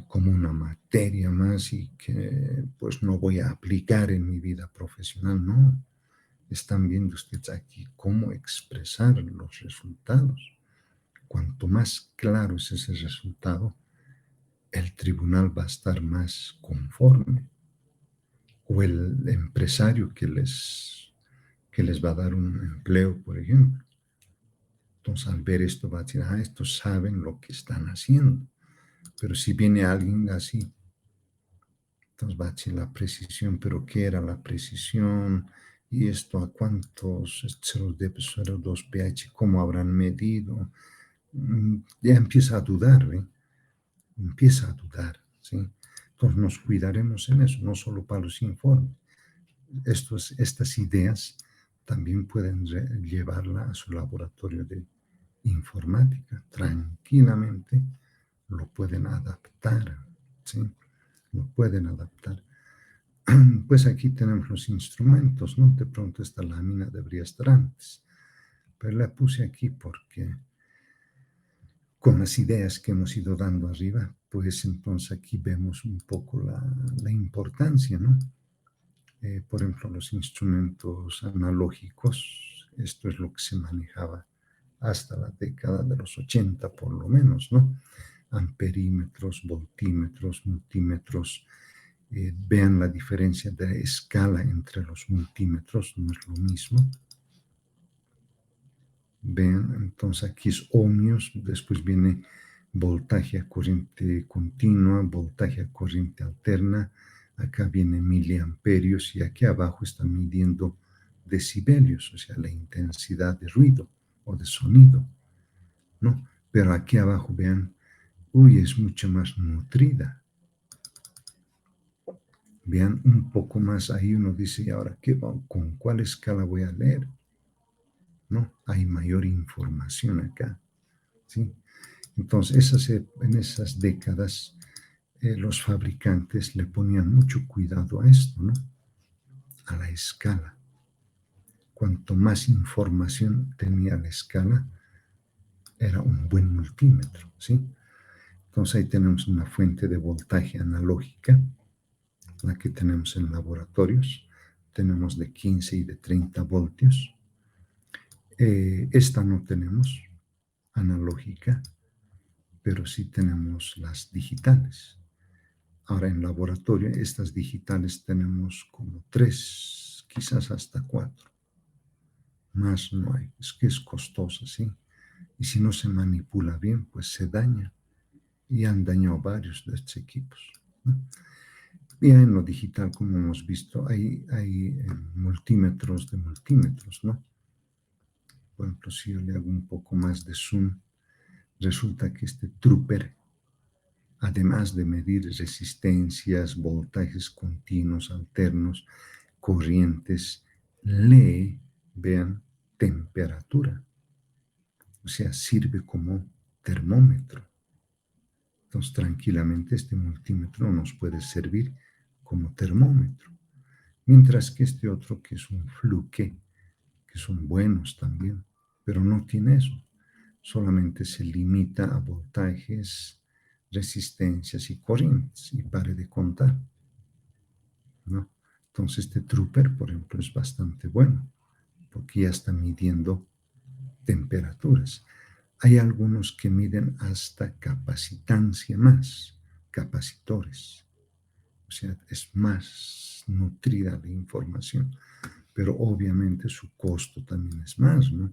como una materia más y que pues no voy a aplicar en mi vida profesional, no. Están viendo ustedes aquí cómo expresar los resultados. Cuanto más claro es ese resultado, el tribunal va a estar más conforme. O el empresario que les va a dar un empleo, por ejemplo. Entonces, al ver esto, va a decir, estos saben lo que están haciendo. Pero si viene alguien así, entonces va a decir la precisión, pero ¿qué era la precisión? ¿Y esto a cuántos 0,2 pH? ¿Cómo habrán medido? Ya empieza a dudar, ¿eh? Empieza a dudar, ¿sí? Entonces nos cuidaremos en eso, no solo para los informes. Estas ideas también pueden llevarla a su laboratorio de informática. Tranquilamente lo pueden adaptar, ¿sí? Lo pueden adaptar. Pues aquí tenemos los instrumentos, ¿no? De pronto esta lámina debería estar antes, pero la puse aquí porque con las ideas que hemos ido dando arriba, pues entonces aquí vemos un poco la importancia, ¿no? Por ejemplo, los instrumentos analógicos, esto es lo que se manejaba hasta la década de los 80 por lo menos, ¿no? Amperímetros, voltímetros, multímetros. Vean la diferencia de escala entre los multímetros, no es lo mismo. Vean, entonces aquí es ohmios, después viene voltaje a corriente continua, voltaje a corriente alterna, acá viene miliamperios y aquí abajo está midiendo decibelios, o sea, la intensidad de ruido o de sonido, ¿no? Pero aquí abajo vean, uy, es mucho más nutrida. Vean un poco más, ahí uno dice, ¿y ahora qué, con cuál escala voy a leer? ¿No? Hay mayor información acá, ¿sí? Entonces, en esas décadas, los fabricantes le ponían mucho cuidado a esto, ¿no? A la escala. Cuanto más información tenía la escala, era un buen multímetro, ¿sí? Entonces ahí tenemos una fuente de voltaje analógica, la que tenemos en laboratorios. Tenemos de 15 y de 30 voltios. Esta no tenemos analógica, pero sí tenemos las digitales. Ahora en laboratorio, estas digitales tenemos como 3, quizás hasta 4. Más no hay. Es que es costosa, ¿sí? Y si no se manipula bien, pues se daña. Y han dañado varios de estos equipos, ¿no? Y en lo digital, como hemos visto, hay multímetros de multímetros, ¿no? Por ejemplo, si yo le hago un poco más de zoom, resulta que este Trooper, además de medir resistencias, voltajes continuos, alternos, corrientes, lee, vean, temperatura. O sea, sirve como termómetro. Entonces, tranquilamente este multímetro nos puede servir como termómetro. Mientras que este otro, que es un fluke, que son buenos también, pero no tiene eso. Solamente se limita a voltajes, resistencias y corrientes y pare de contar, ¿no? Entonces este Trooper, por ejemplo, es bastante bueno porque ya está midiendo temperaturas. Hay algunos que miden hasta capacitancia más, capacitores. O sea, es más nutrida la información, pero obviamente su costo también es más, ¿no?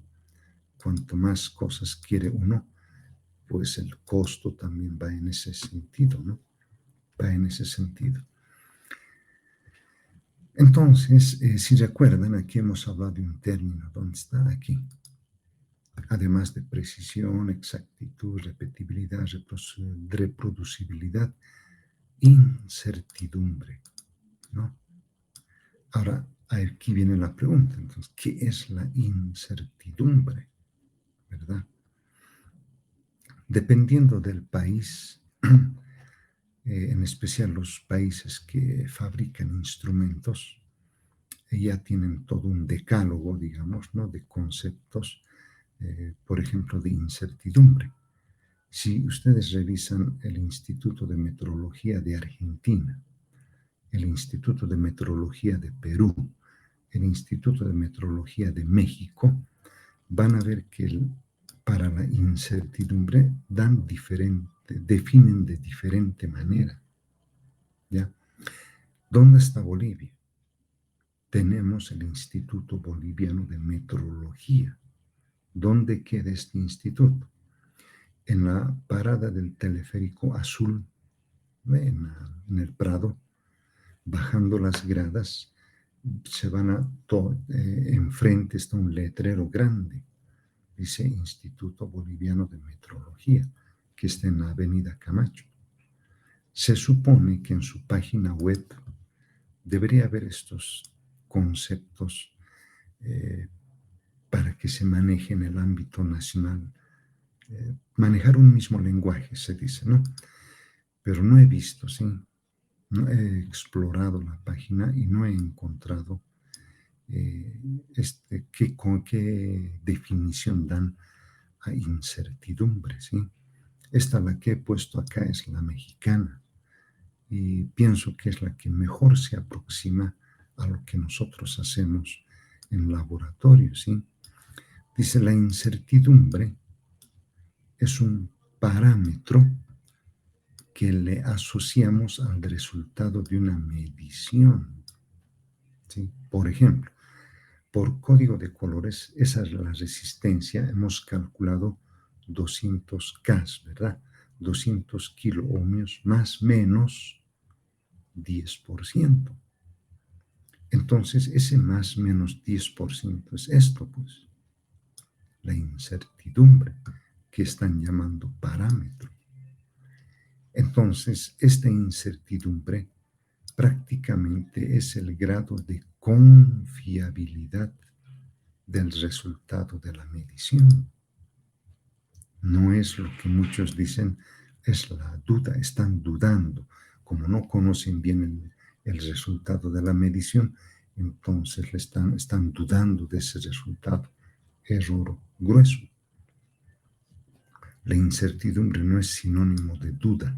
Cuanto más cosas quiere uno, pues el costo también va en ese sentido, ¿no? Va en ese sentido. Entonces, si recuerdan, aquí hemos hablado de un término, ¿dónde está? Aquí. Además de precisión, exactitud, repetibilidad, reproducibilidad, incertidumbre, ¿no? Ahora, aquí viene la pregunta, entonces, ¿qué es la incertidumbre? ¿Verdad? Dependiendo del país, en especial los países que fabrican instrumentos, ya tienen todo un decálogo, digamos, ¿no? De conceptos, por ejemplo, de incertidumbre. Si ustedes revisan el Instituto de Metrología de Argentina, el Instituto de Metrología de Perú, el Instituto de Metrología de México, van a ver que para la incertidumbre definen de diferente manera, ¿ya? ¿Dónde está Bolivia? Tenemos el Instituto Boliviano de Metrología. ¿Dónde queda este instituto? En la parada del teleférico azul, en el Prado, bajando las gradas, se van enfrente está un letrero grande, dice Instituto Boliviano de Metrología, que está en la Avenida Camacho. Se supone que en su página web debería haber estos conceptos para que se maneje en el ámbito nacional. Manejar un mismo lenguaje, se dice, ¿no? Pero no he visto, ¿sí? No he explorado la página y no he encontrado con qué definición dan a incertidumbre, ¿sí? Esta, la que he puesto acá, es la mexicana y pienso que es la que mejor se aproxima a lo que nosotros hacemos en laboratorio, ¿sí? Dice, la incertidumbre es un parámetro que le asociamos al resultado de una medición, ¿sí? Por ejemplo, por código de colores, esa es la resistencia, hemos calculado 200 K, ¿verdad? 200 kiloohmios más menos 10%. Entonces, ese más menos 10% es esto, pues, la incertidumbre que están llamando parámetro. Entonces, esta incertidumbre prácticamente es el grado de confiabilidad del resultado de la medición. No es lo que muchos dicen, es la duda, están dudando. Como no conocen bien el resultado de la medición, entonces están dudando de ese resultado. Error grueso. La incertidumbre no es sinónimo de duda.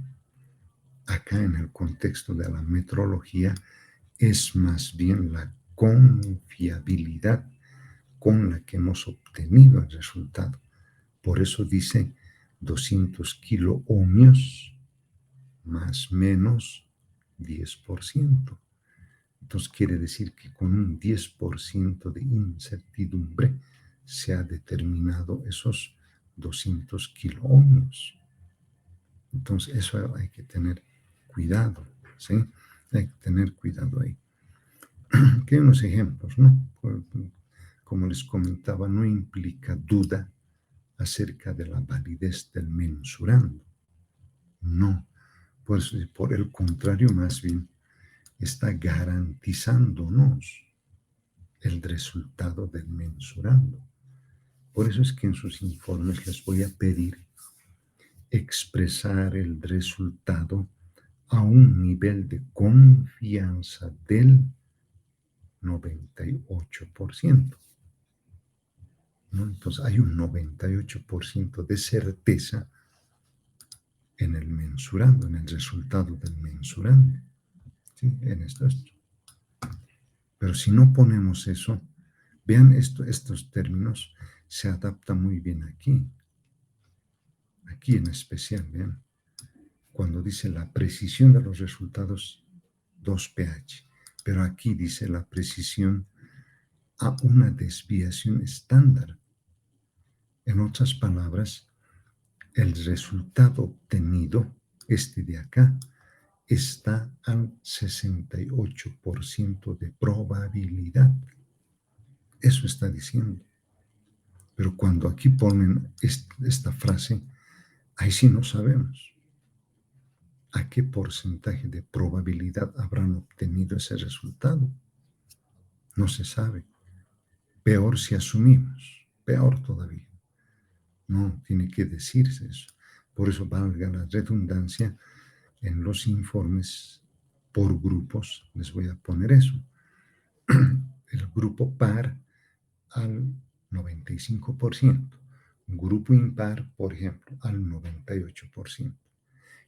Acá en el contexto de la metrología es más bien la confiabilidad con la que hemos obtenido el resultado. Por eso dice 200 kiloohmios más menos 10%. Entonces quiere decir que con un 10% de incertidumbre se ha determinado esos 200 kiloohmios. Entonces eso hay que tener cuidado, ¿sí? Hay que tener cuidado ahí. Aquí hay unos ejemplos, ¿no? Como les comentaba, no implica duda acerca de la validez del mensurando. No, pues por el contrario, más bien está garantizándonos el resultado del mensurando. Por eso es que en sus informes les voy a pedir expresar el resultado a un nivel de confianza del 98%. ¿No? Entonces hay un 98% de certeza en el mensurando, en el resultado del mensurando. ¿Sí? En esto. Pero si no ponemos eso, vean estos términos, se adaptan muy bien aquí. Aquí en especial, vean, cuando dice la precisión de los resultados 2 pH, pero aquí dice la precisión a una desviación estándar. En otras palabras, el resultado obtenido, este de acá, está al 68% de probabilidad. Eso está diciendo. Pero cuando aquí ponen esta frase, ahí sí no sabemos a qué porcentaje de probabilidad habrán obtenido ese resultado. No se sabe. Peor si asumimos, peor todavía. No, tiene que decirse eso. Por eso valga la redundancia, en los informes por grupos, les voy a poner eso. El grupo par al 95%, un grupo impar, por ejemplo, al 98%.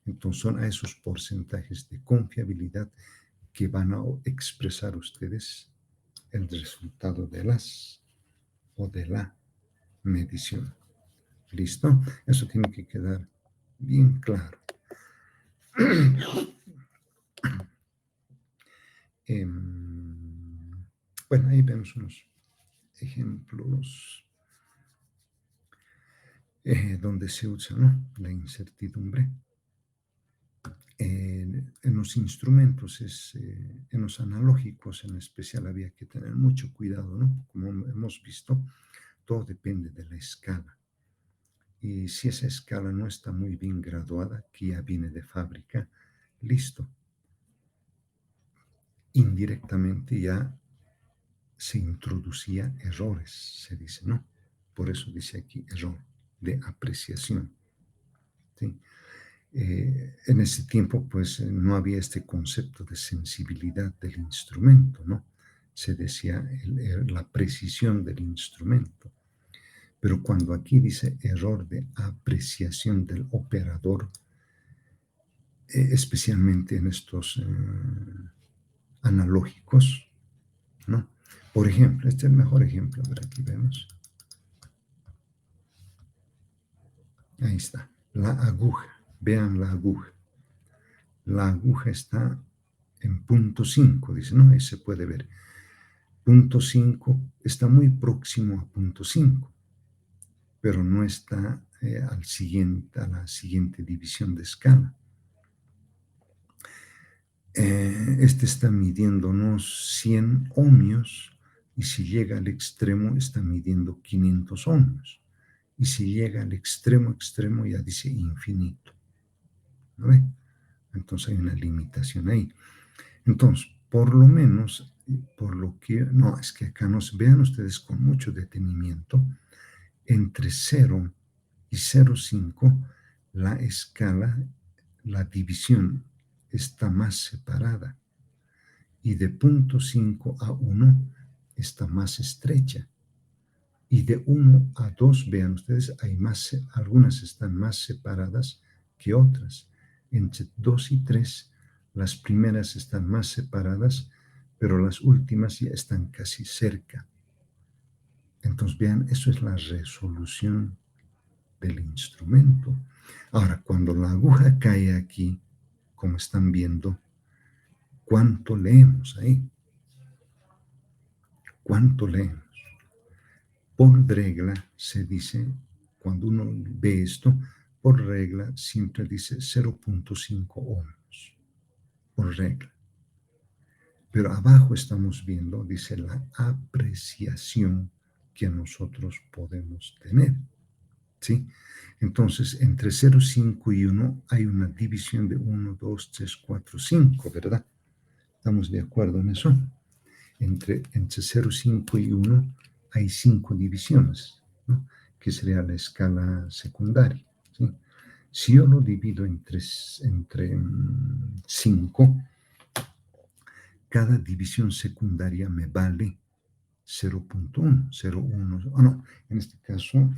Entonces son a esos porcentajes de confiabilidad que van a expresar ustedes el resultado de la medición. ¿Listo? Eso tiene que quedar bien claro. Bueno, ahí vemos unos ejemplos donde se usa, ¿no?, la incertidumbre. En los instrumentos, en los analógicos en especial, había que tener mucho cuidado, ¿no? Como hemos visto, todo depende de la escala. Y si esa escala no está muy bien graduada, que ya viene de fábrica, listo. Indirectamente ya se introducía errores, se dice, ¿no? Por eso dice aquí error de apreciación. ¿Sí? En ese tiempo, pues, no había este concepto de sensibilidad del instrumento, ¿no? Se decía la precisión del instrumento. Pero cuando aquí dice error de apreciación del operador, especialmente en estos analógicos, ¿no? Por ejemplo, este es el mejor ejemplo. A ver, aquí vemos. Ahí está, la aguja. Vean la aguja. La aguja está en punto 5, dice, ¿no? Ahí se puede ver. Punto 5 está muy próximo a punto 5, pero no está a la siguiente división de escala. Este está midiéndonos 100 ohmios y si llega al extremo está midiendo 500 ohmios. Y si llega al extremo ya dice infinito. ¿No ve? Entonces hay una limitación ahí. Entonces, por lo menos, por lo que, no, es que acá nos vean ustedes con mucho detenimiento, entre 0 y 0,5, la escala, la división está más separada. Y de punto 5 a 1 está más estrecha. Y de 1 a 2, vean ustedes, hay más, algunas están más separadas que otras. Entre 2 y 3, las primeras están más separadas, pero las últimas ya están casi cerca. Entonces, vean, eso es la resolución del instrumento. Ahora, cuando la aguja cae aquí, como están viendo, ¿cuánto leemos ahí? ¿Cuánto leemos? Por regla se dice, cuando uno ve esto, por regla siempre dice 0,5 ohmios, por regla. Pero abajo estamos viendo, dice la apreciación que nosotros podemos tener, ¿sí? Entonces, entre 0,5 y 1 hay una división de 1, 2, 3, 4, 5, ¿verdad? ¿Estamos de acuerdo en eso? Entre 0,5 y 1 hay 5 divisiones, ¿no? Que sería la escala secundaria, ¿sí? Si yo lo divido entre 5, cada división secundaria me vale 0,1, 0,1, no, en este caso,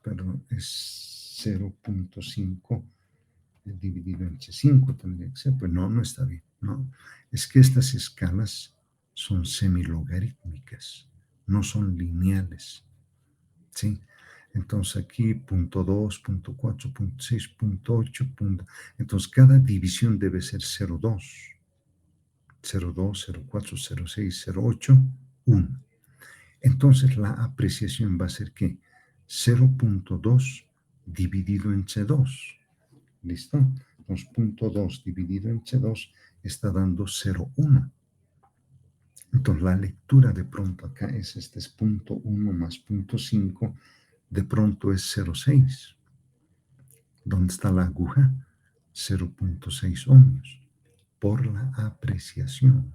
perdón, es 0,5 dividido entre 5 tendría que ser, pues no, no está bien, no. Es que estas escalas son semilogarítmicas, no son lineales, ¿sí? Entonces aquí punto 2, punto 4, punto 6, punto 8, entonces cada división debe ser 0,2, 0,2, 0,4, 0,6, 0,8, 1. Entonces la apreciación va a ser que 0,2 dividido entre 2. ¿Listo? Entonces, punto 2 dividido entre 2 está dando 0,1. Entonces, la lectura de pronto acá es punto 1 más punto 5, de pronto es 0,6. ¿Dónde está la aguja? 0,6 ohmios por la apreciación,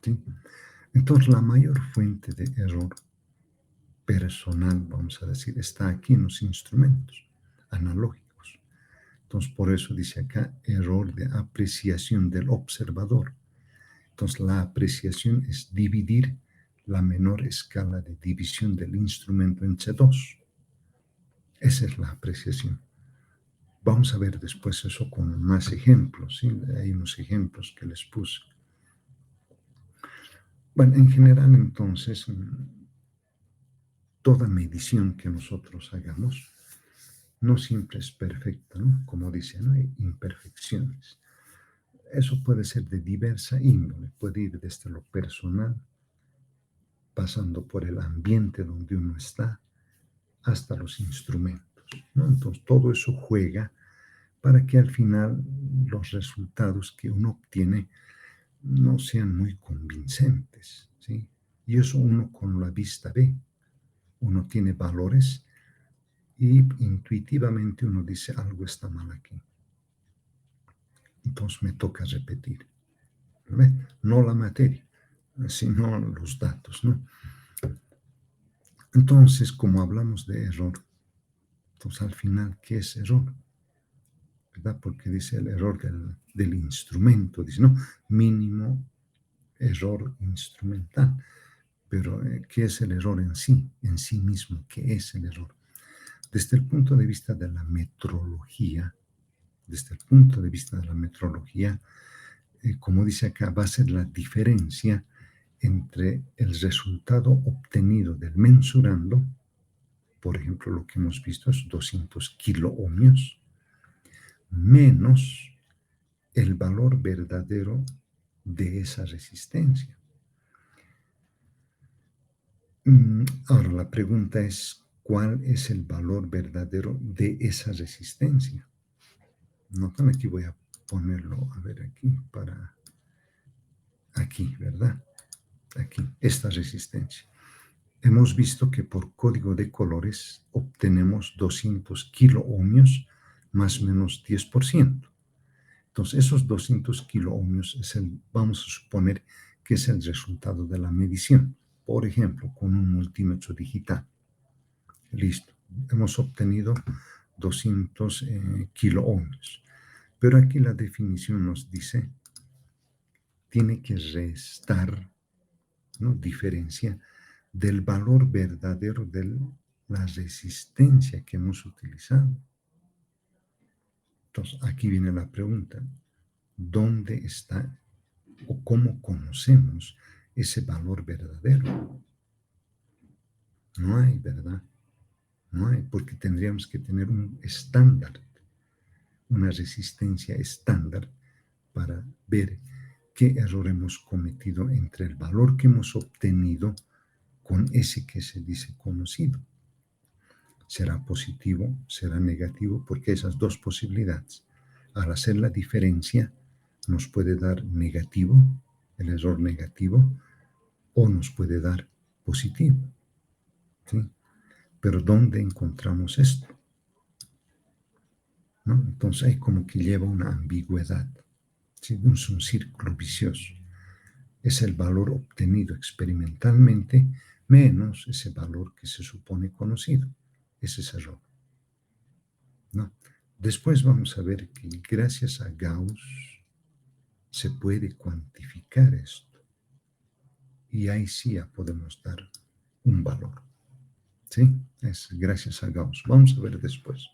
¿sí? Entonces, la mayor fuente de error personal, vamos a decir, está aquí en los instrumentos analógicos. Entonces, por eso dice acá, error de apreciación del observador. Entonces, la apreciación es dividir la menor escala de división del instrumento entre 2. Esa es la apreciación. Vamos a ver después eso con más ejemplos, ¿sí? Hay unos ejemplos que les puse. Bueno, en general, entonces, toda medición que nosotros hagamos no siempre es perfecta, ¿no? Como dice, ¿no? Hay imperfecciones. Eso puede ser de diversa índole, puede ir desde lo personal, pasando por el ambiente donde uno está, hasta los instrumentos, ¿no? Entonces, todo eso juega para que al final los resultados que uno obtiene no sean muy convincentes, ¿sí? Y eso uno con la vista ve. Uno tiene valores y intuitivamente uno dice algo está mal aquí. Entonces me toca repetir, ¿ve? No la materia, sino los datos, ¿no? Entonces, como hablamos de error, entonces al final, ¿qué es error? ¿Verdad? Porque dice el error del instrumento, dice, ¿no? Mínimo error instrumental. Pero, ¿qué es el error en sí? En sí mismo, ¿qué es el error? Desde el punto de vista de la metrología, desde el punto de vista de la metrología, como dice acá, va a ser la diferencia entre el resultado obtenido del mensurando, por ejemplo, lo que hemos visto es 200 kiloohmios, menos el valor verdadero de esa resistencia. Ahora, la pregunta es, ¿cuál es el valor verdadero de esa resistencia? Notan, aquí voy a ponerlo, a ver, aquí, ¿verdad? Aquí, esta resistencia. Hemos visto que por código de colores obtenemos 200 kiloohmios más o menos 10%. Entonces, esos 200 kiloohmios vamos a suponer que es el resultado de la medición. Por ejemplo, con un multímetro digital. Listo. Hemos obtenido 200 kiloohmios. Pero aquí la definición nos dice, tiene que restar, ¿no? Diferencia del valor verdadero de la resistencia que hemos utilizado. Entonces, aquí viene la pregunta, ¿dónde está o cómo conocemos ese valor verdadero? No hay, ¿verdad? No hay, porque tendríamos que tener un estándar, una resistencia estándar para ver qué error hemos cometido entre el valor que hemos obtenido con ese que se dice conocido. ¿Será positivo? ¿Será negativo? Porque esas dos posibilidades, al hacer la diferencia, nos puede dar negativo, el error negativo, o nos puede dar positivo. ¿Sí? Pero ¿dónde encontramos esto? ¿No? Entonces hay como que lleva una ambigüedad. ¿Sí? Es un círculo vicioso. Es el valor obtenido experimentalmente menos ese valor que se supone conocido. Ese es error. ¿No? Después vamos a ver que gracias a Gauss se puede cuantificar esto. Y ahí sí ya podemos dar un valor. ¿Sí? Es gracias a Gauss. Vamos a ver después.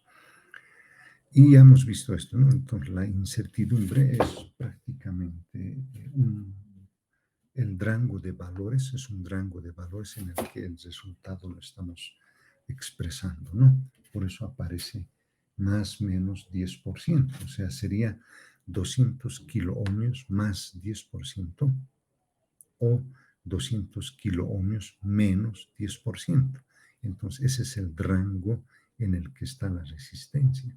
Y ya hemos visto esto, ¿no? Entonces la incertidumbre es prácticamente el rango de valores, es un rango de valores en el que el resultado lo estamos expresando, ¿no? Por eso aparece más o menos 10%, o sea, sería 200 kiloohmios más 10% o 200 kiloohmios menos 10%. Entonces, ese es el rango en el que está la resistencia.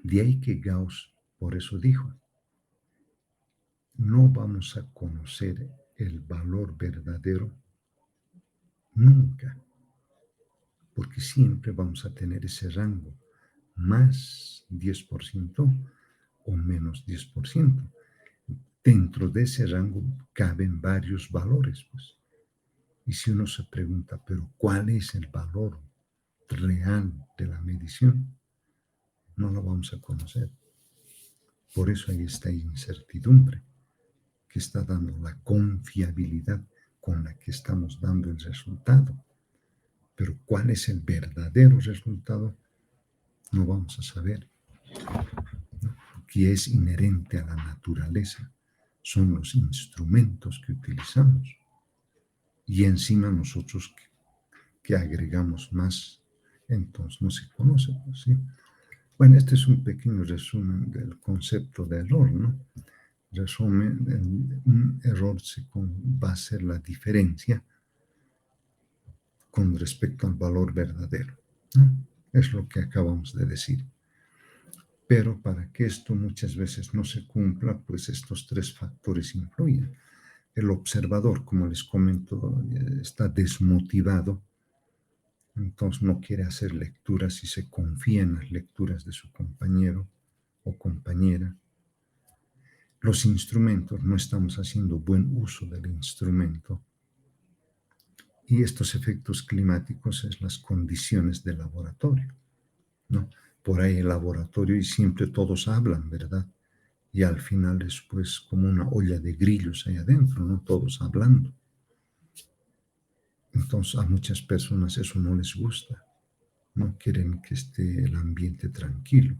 De ahí que Gauss, por eso dijo, no vamos a conocer el valor verdadero nunca, porque siempre vamos a tener ese rango, más 10% o menos 10%. Dentro de ese rango caben varios valores, pues. Y si uno se pregunta, pero ¿cuál es el valor real de la medición? No lo vamos a conocer. Por eso hay esta incertidumbre que está dando la confiabilidad con la que estamos dando el resultado. Pero ¿cuál es el verdadero resultado? No vamos a saber. ¿No? Que es inherente a la naturaleza. Son los instrumentos que utilizamos. Y encima nosotros que agregamos más, entonces no se conoce. Pues, ¿sí? Bueno, este es un pequeño resumen del concepto de error, ¿no? Resumen, un error va a ser la diferencia con respecto al valor verdadero, ¿no? Es lo que acabamos de decir. Pero para que esto muchas veces no se cumpla, pues estos tres factores influyen. El observador, como les comento, está desmotivado, entonces no quiere hacer lecturas y se confía en las lecturas de su compañero o compañera. Los instrumentos, no estamos haciendo buen uso del instrumento. Y estos efectos climáticos es las condiciones del laboratorio, ¿no? Por ahí el laboratorio y siempre todos hablan, ¿verdad? Y al final es pues como una olla de grillos ahí adentro, ¿no? Todos hablando. Entonces a muchas personas eso no les gusta. ¿no? Quieren que esté el ambiente tranquilo.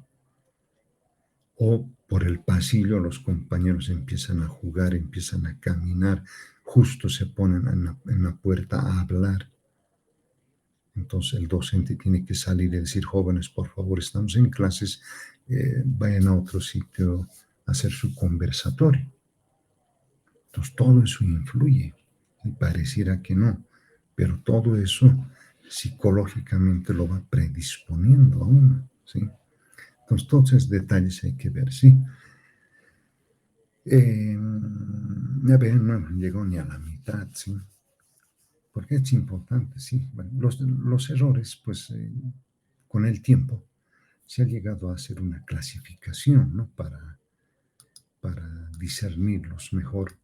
O por el pasillo los compañeros empiezan a jugar, empiezan a caminar, justo se ponen en la puerta a hablar. Entonces el docente tiene que salir y decir, jóvenes, por favor, estamos en clases, vayan a otro sitio a hacer su conversatorio. Entonces todo eso influye y pareciera que no, pero todo eso psicológicamente lo va predisponiendo a uno, ¿sí? Entonces todos esos detalles hay que ver, ¿sí? A ver, no llegó ni a la mitad, ¿sí? Porque es importante, sí. Bueno, los errores, pues, con el tiempo se ha llegado a hacer una clasificación, ¿no? Para discernirlos mejor.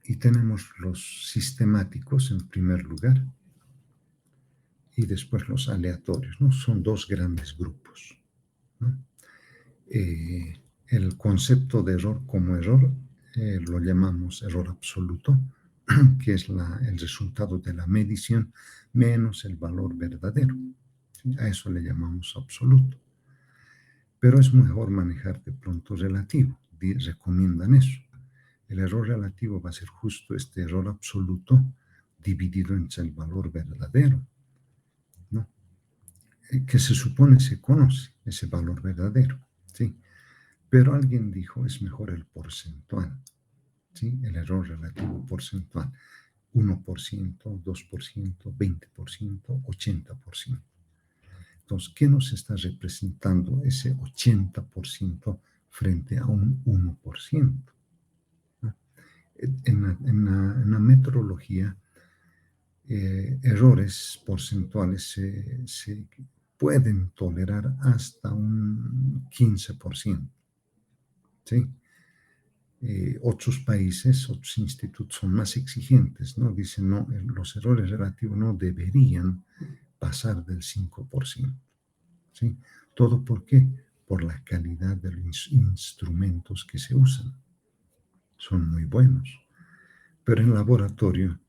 Y tenemos los sistemáticos en primer lugar y después los aleatorios, ¿no? Son dos grandes grupos, ¿no? El concepto de error como error lo llamamos error absoluto, que es el resultado de la medición menos el valor verdadero. ¿Sí? A eso le llamamos absoluto. Pero es mejor manejar de pronto relativo. Recomiendan eso. El error relativo va a ser justo este error absoluto dividido entre el valor verdadero, ¿no? Que se supone se conoce ese valor verdadero, ¿sí? Pero alguien dijo es mejor el porcentual, ¿sí? El error relativo porcentual. 1%, 2%, 20%, 80%. Entonces, ¿qué nos está representando ese 80% frente a un 1%? ¿No? En la metodología, errores porcentuales se pueden tolerar hasta un 15%. ¿Sí? Otros países, otros institutos son más exigentes, ¿no? Dicen, no, los errores relativos no deberían pasar del 5%. ¿Sí? ¿Todo por qué? Por la calidad de los instrumentos que se usan. Son muy buenos. Pero en laboratorio,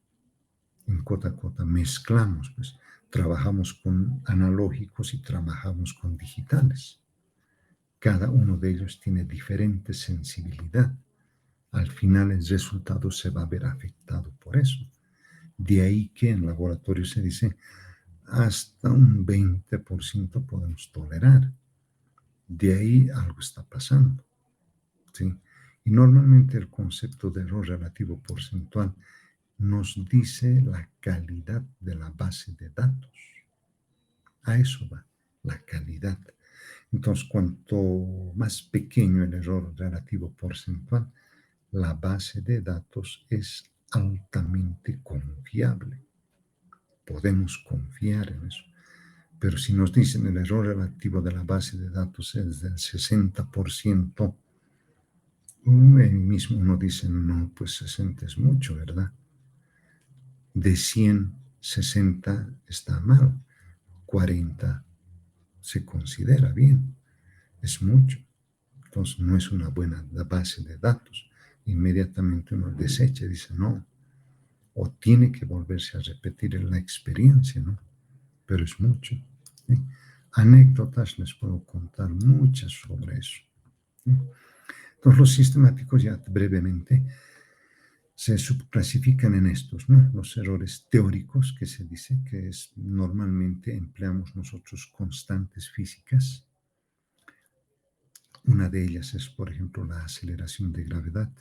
en cota mezclamos, pues trabajamos con analógicos y trabajamos con digitales. Cada uno de ellos tiene diferente sensibilidad. Al final el resultado se va a ver afectado por eso. De ahí que en laboratorio se dice hasta un 20% podemos tolerar. De ahí algo está pasando, ¿sí? Y normalmente el concepto de error relativo porcentual nos dice la calidad de la base de datos. A eso va, la calidad. Entonces, cuanto más pequeño el error relativo porcentual, la base de datos es altamente confiable. Podemos confiar en eso. Pero si nos dicen el error relativo de la base de datos es del 60%, ahí mismo uno dice, no, pues 60 es mucho, ¿verdad? De 100, 60 está mal, 40 se considera bien, es mucho. Entonces no es una buena base de datos. Inmediatamente uno desecha y dice, no, o tiene que volverse a repetir la experiencia, ¿no? Pero es mucho. ¿Sí? Anécdotas les puedo contar muchas sobre eso. ¿Sí? Entonces los sistemáticos, ya brevemente, se subclasifican en estos, ¿no? Los errores teóricos, que se dice que es normalmente empleamos nosotros constantes físicas. Una de ellas es, por ejemplo, la aceleración de gravedad.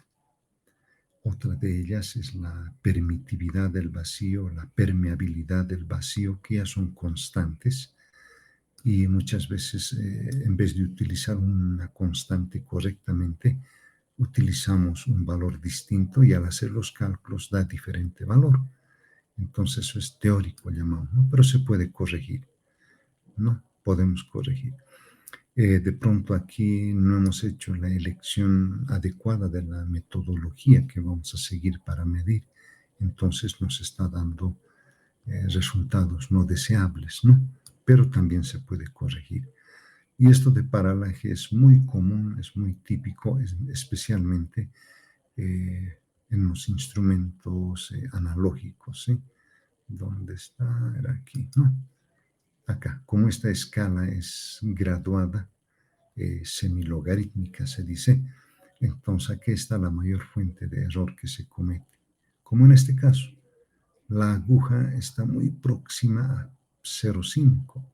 Otra de ellas es la permitividad del vacío, la permeabilidad del vacío, que ya son constantes. Y muchas veces, en vez de utilizar una constante correctamente, utilizamos un valor distinto y al hacer los cálculos da diferente valor. Entonces eso es teórico, llamamos, ¿no? Pero se puede corregir, ¿no? Podemos corregir. De pronto aquí no hemos hecho la elección adecuada de la metodología que vamos a seguir para medir, entonces nos está dando resultados no deseables, ¿no? Pero también se puede corregir. Y esto de paralaje es muy común, es muy típico, especialmente en los instrumentos analógicos, ¿sí? ¿Dónde está? Era aquí, ¿no? acá, como esta escala es graduada, semilogarítmica se dice, entonces aquí está la mayor fuente de error que se comete. Como en este caso, la aguja está muy próxima a 0,5,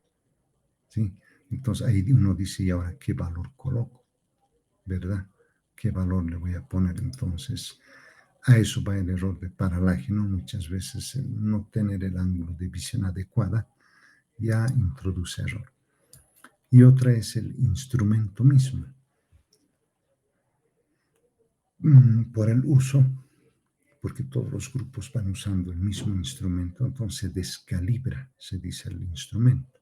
¿sí? Entonces ahí uno dice, ¿y ahora qué valor coloco? ¿Verdad? ¿Qué valor le voy a poner? Entonces, a eso va el error de paralaje, ¿no? Muchas veces el no tener el ángulo de visión adecuada ya introduce error. Y otra es el instrumento mismo. Por el uso, porque todos los grupos van usando el mismo instrumento, entonces se descalibra, se dice, el instrumento.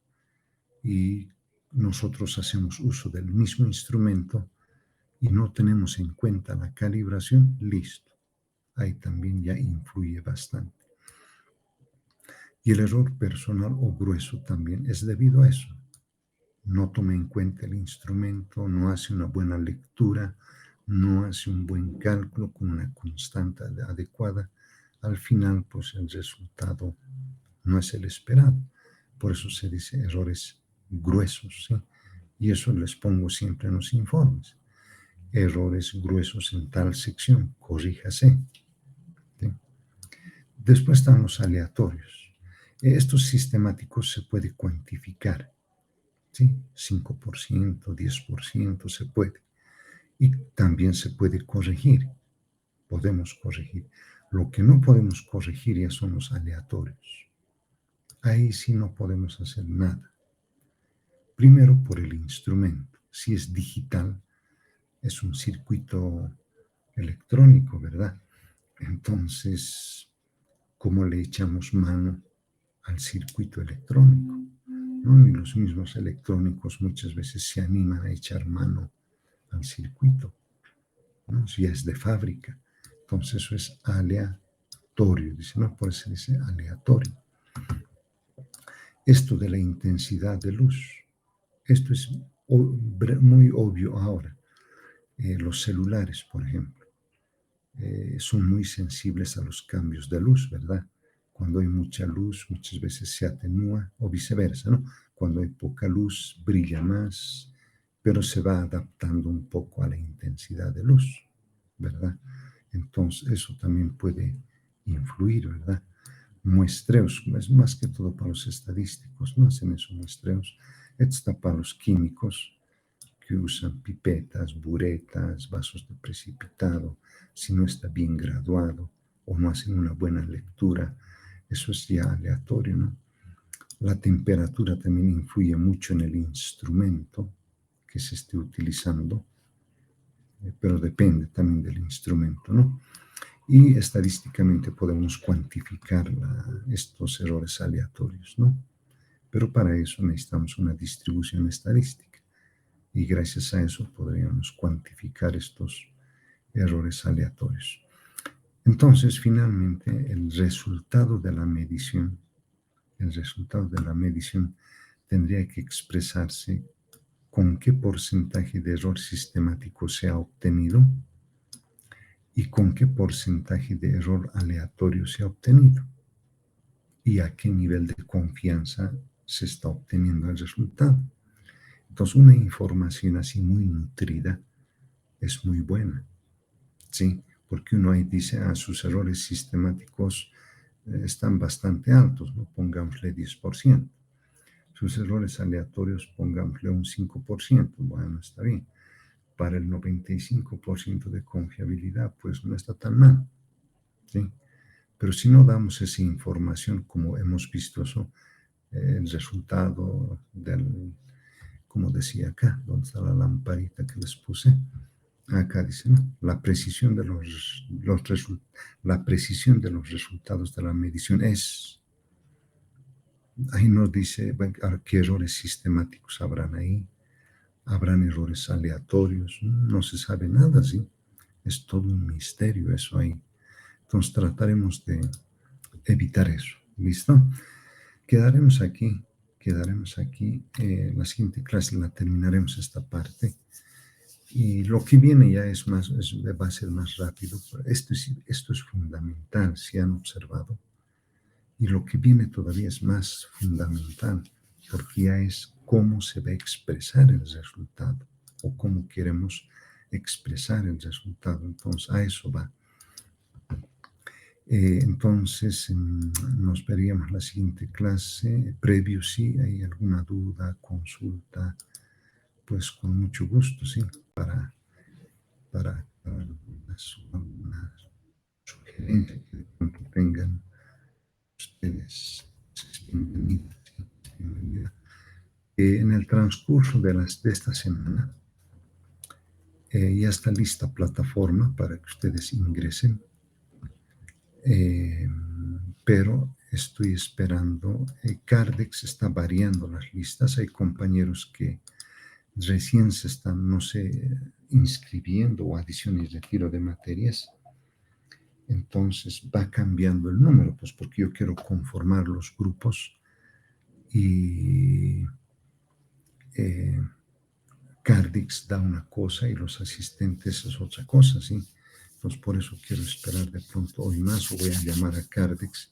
Y nosotros hacemos uso del mismo instrumento y no tenemos en cuenta la calibración, listo. Ahí también ya influye bastante. Y el error personal o grueso también es debido a eso. No toma en cuenta el instrumento, no hace una buena lectura, no hace un buen cálculo con una constante adecuada. Al final, pues el resultado no es el esperado. Por eso se dice errores gruesos, ¿sí? Y eso les pongo siempre en los informes. Errores gruesos en tal sección, corríjase. ¿Sí? Después están los aleatorios. Estos sistemáticos se puede cuantificar, ¿sí? 5%, 10% se puede. Y también se puede corregir, podemos corregir. Lo que no podemos corregir ya son los aleatorios. Ahí sí no podemos hacer nada. Primero por el instrumento. Si es digital, es un circuito electrónico, ¿verdad? Entonces, ¿cómo le echamos mano al circuito electrónico? ¿No? Y los mismos electrónicos muchas veces se animan a echar mano al circuito, ¿no? Si es de fábrica. Entonces eso es aleatorio, dice, no, por eso dice aleatorio. Esto de la intensidad de luz, esto es muy obvio ahora. Los celulares, por ejemplo, son muy sensibles a los cambios de luz, ¿verdad? Cuando hay mucha luz, muchas veces se atenúa o viceversa, ¿no? Cuando hay poca luz, brilla más, pero se va adaptando un poco a la intensidad de luz, ¿verdad? Entonces, eso también puede influir, ¿verdad? Muestreos, es más que todo para los estadísticos, no hacen esos muestreos. Esto está para los químicos que usan pipetas, buretas, vasos de precipitado, si no está bien graduado o no hacen una buena lectura, eso es ya aleatorio, ¿no? La temperatura también influye mucho en el instrumento que se esté utilizando, pero depende también del instrumento, ¿no? Y estadísticamente podemos cuantificar estos errores aleatorios, ¿no? Pero para eso necesitamos una distribución estadística y gracias a eso podríamos cuantificar estos errores aleatorios. Entonces, finalmente, el resultado de la medición tendría que expresarse con qué porcentaje de error sistemático se ha obtenido y con qué porcentaje de error aleatorio se ha obtenido y a qué nivel de confianza se está obteniendo el resultado. Entonces, una información así muy nutrida es muy buena, ¿sí? Porque uno ahí dice, sus errores sistemáticos están bastante altos, ¿no? Pongámosle 10%. Sus errores aleatorios, pongámosle un 5%. Bueno, está bien. Para el 95% de confiabilidad, pues no está tan mal, ¿sí? Pero si no damos esa información, como hemos visto eso, el resultado del, como decía acá, donde está la lamparita que les puse, acá dice, ¿no? La precisión de los resultados de la medición es, ahí nos dice, bueno, qué errores sistemáticos habrán ahí, habrán errores aleatorios, no se sabe nada, ¿sí? Es todo un misterio eso ahí. Entonces trataremos de evitar eso, ¿listo? Quedaremos aquí, la siguiente clase la terminaremos esta parte. Y lo que viene ya va a ser más rápido. Esto es fundamental, si han observado. Y lo que viene todavía es más fundamental. porque ya es cómo se va a expresar el resultado o cómo queremos expresar el resultado. Entonces, a eso va. Entonces, nos veríamos la siguiente clase. Previo, si hay alguna duda, consulta, pues con mucho gusto, sí, para alguna sugerencia que de pronto tengan ustedes. Es bienvenida, sí, es bienvenida. En el transcurso de esta semana, ya está lista plataforma para que ustedes ingresen. Pero estoy esperando. Cardex está variando las listas. Hay compañeros que recién se están, no sé, inscribiendo o adición y retiro de materias. Entonces va cambiando el número, pues porque yo quiero conformar los grupos y Cardex da una cosa y los asistentes es otra cosa, ¿sí? Entonces por eso quiero esperar de pronto hoy más o voy a llamar a Cardex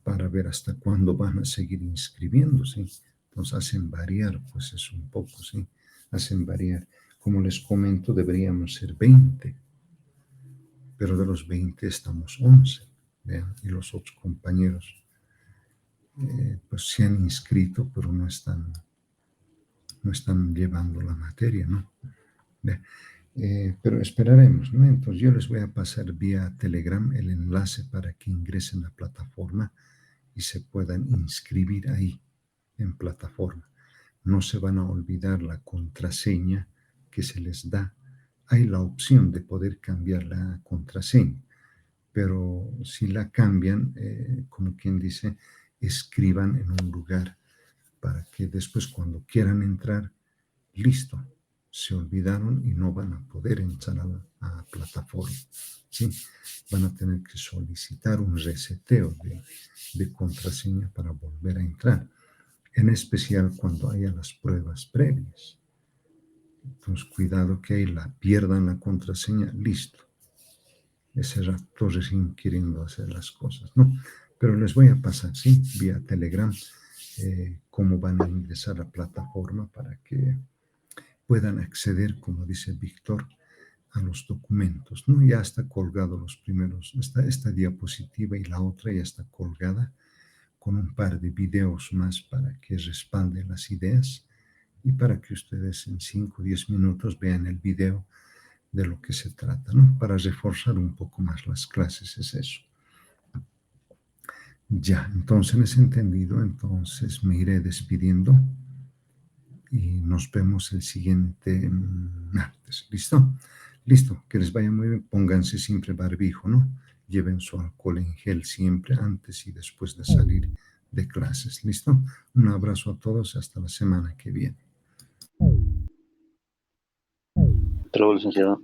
para ver hasta cuándo van a seguir inscribiéndose. Entonces hacen variar, pues es un poco, ¿sí? Hacen variar. Como les comento, deberíamos ser 20, pero de los 20 estamos 11, ¿vean? Y los otros compañeros, pues se han inscrito, pero no están llevando la materia, ¿no? Pero esperaremos, ¿no? Entonces yo les voy a pasar vía Telegram el enlace para que ingresen a la plataforma y se puedan inscribir ahí en plataforma. No se van a olvidar la contraseña que se les da. Hay la opción de poder cambiar la contraseña, pero si la cambian, como quien dice, escriban en un lugar para que después cuando quieran entrar, listo, se olvidaron y no van a poder entrar a plataforma. ¿Sí? Van a tener que solicitar un reseteo de contraseña para volver a entrar, en especial cuando haya las pruebas previas. Entonces, cuidado que ahí pierdan la contraseña, listo. Ese rato recién queriendo hacer las cosas, ¿no? Pero les voy a pasar, sí, vía Telegram, cómo van a ingresar a la plataforma para que puedan acceder, como dice Víctor, a los documentos, ¿no? Ya está colgado los primeros, esta diapositiva y la otra ya está colgada con un par de videos más para que respalden las ideas y para que ustedes en 5 o 10 minutos vean el video de lo que se trata, ¿no? Para reforzar un poco más las clases, es eso. Ya, entonces en ese entendido, entonces me iré despidiendo y nos vemos el siguiente martes. ¿Listo? Listo, que les vaya muy bien. Pónganse siempre barbijo, ¿no? Lleven su alcohol en gel siempre antes y después de salir de clases. ¿Listo? Un abrazo a todos. Hasta la semana que viene. Hasta luego, licenciado.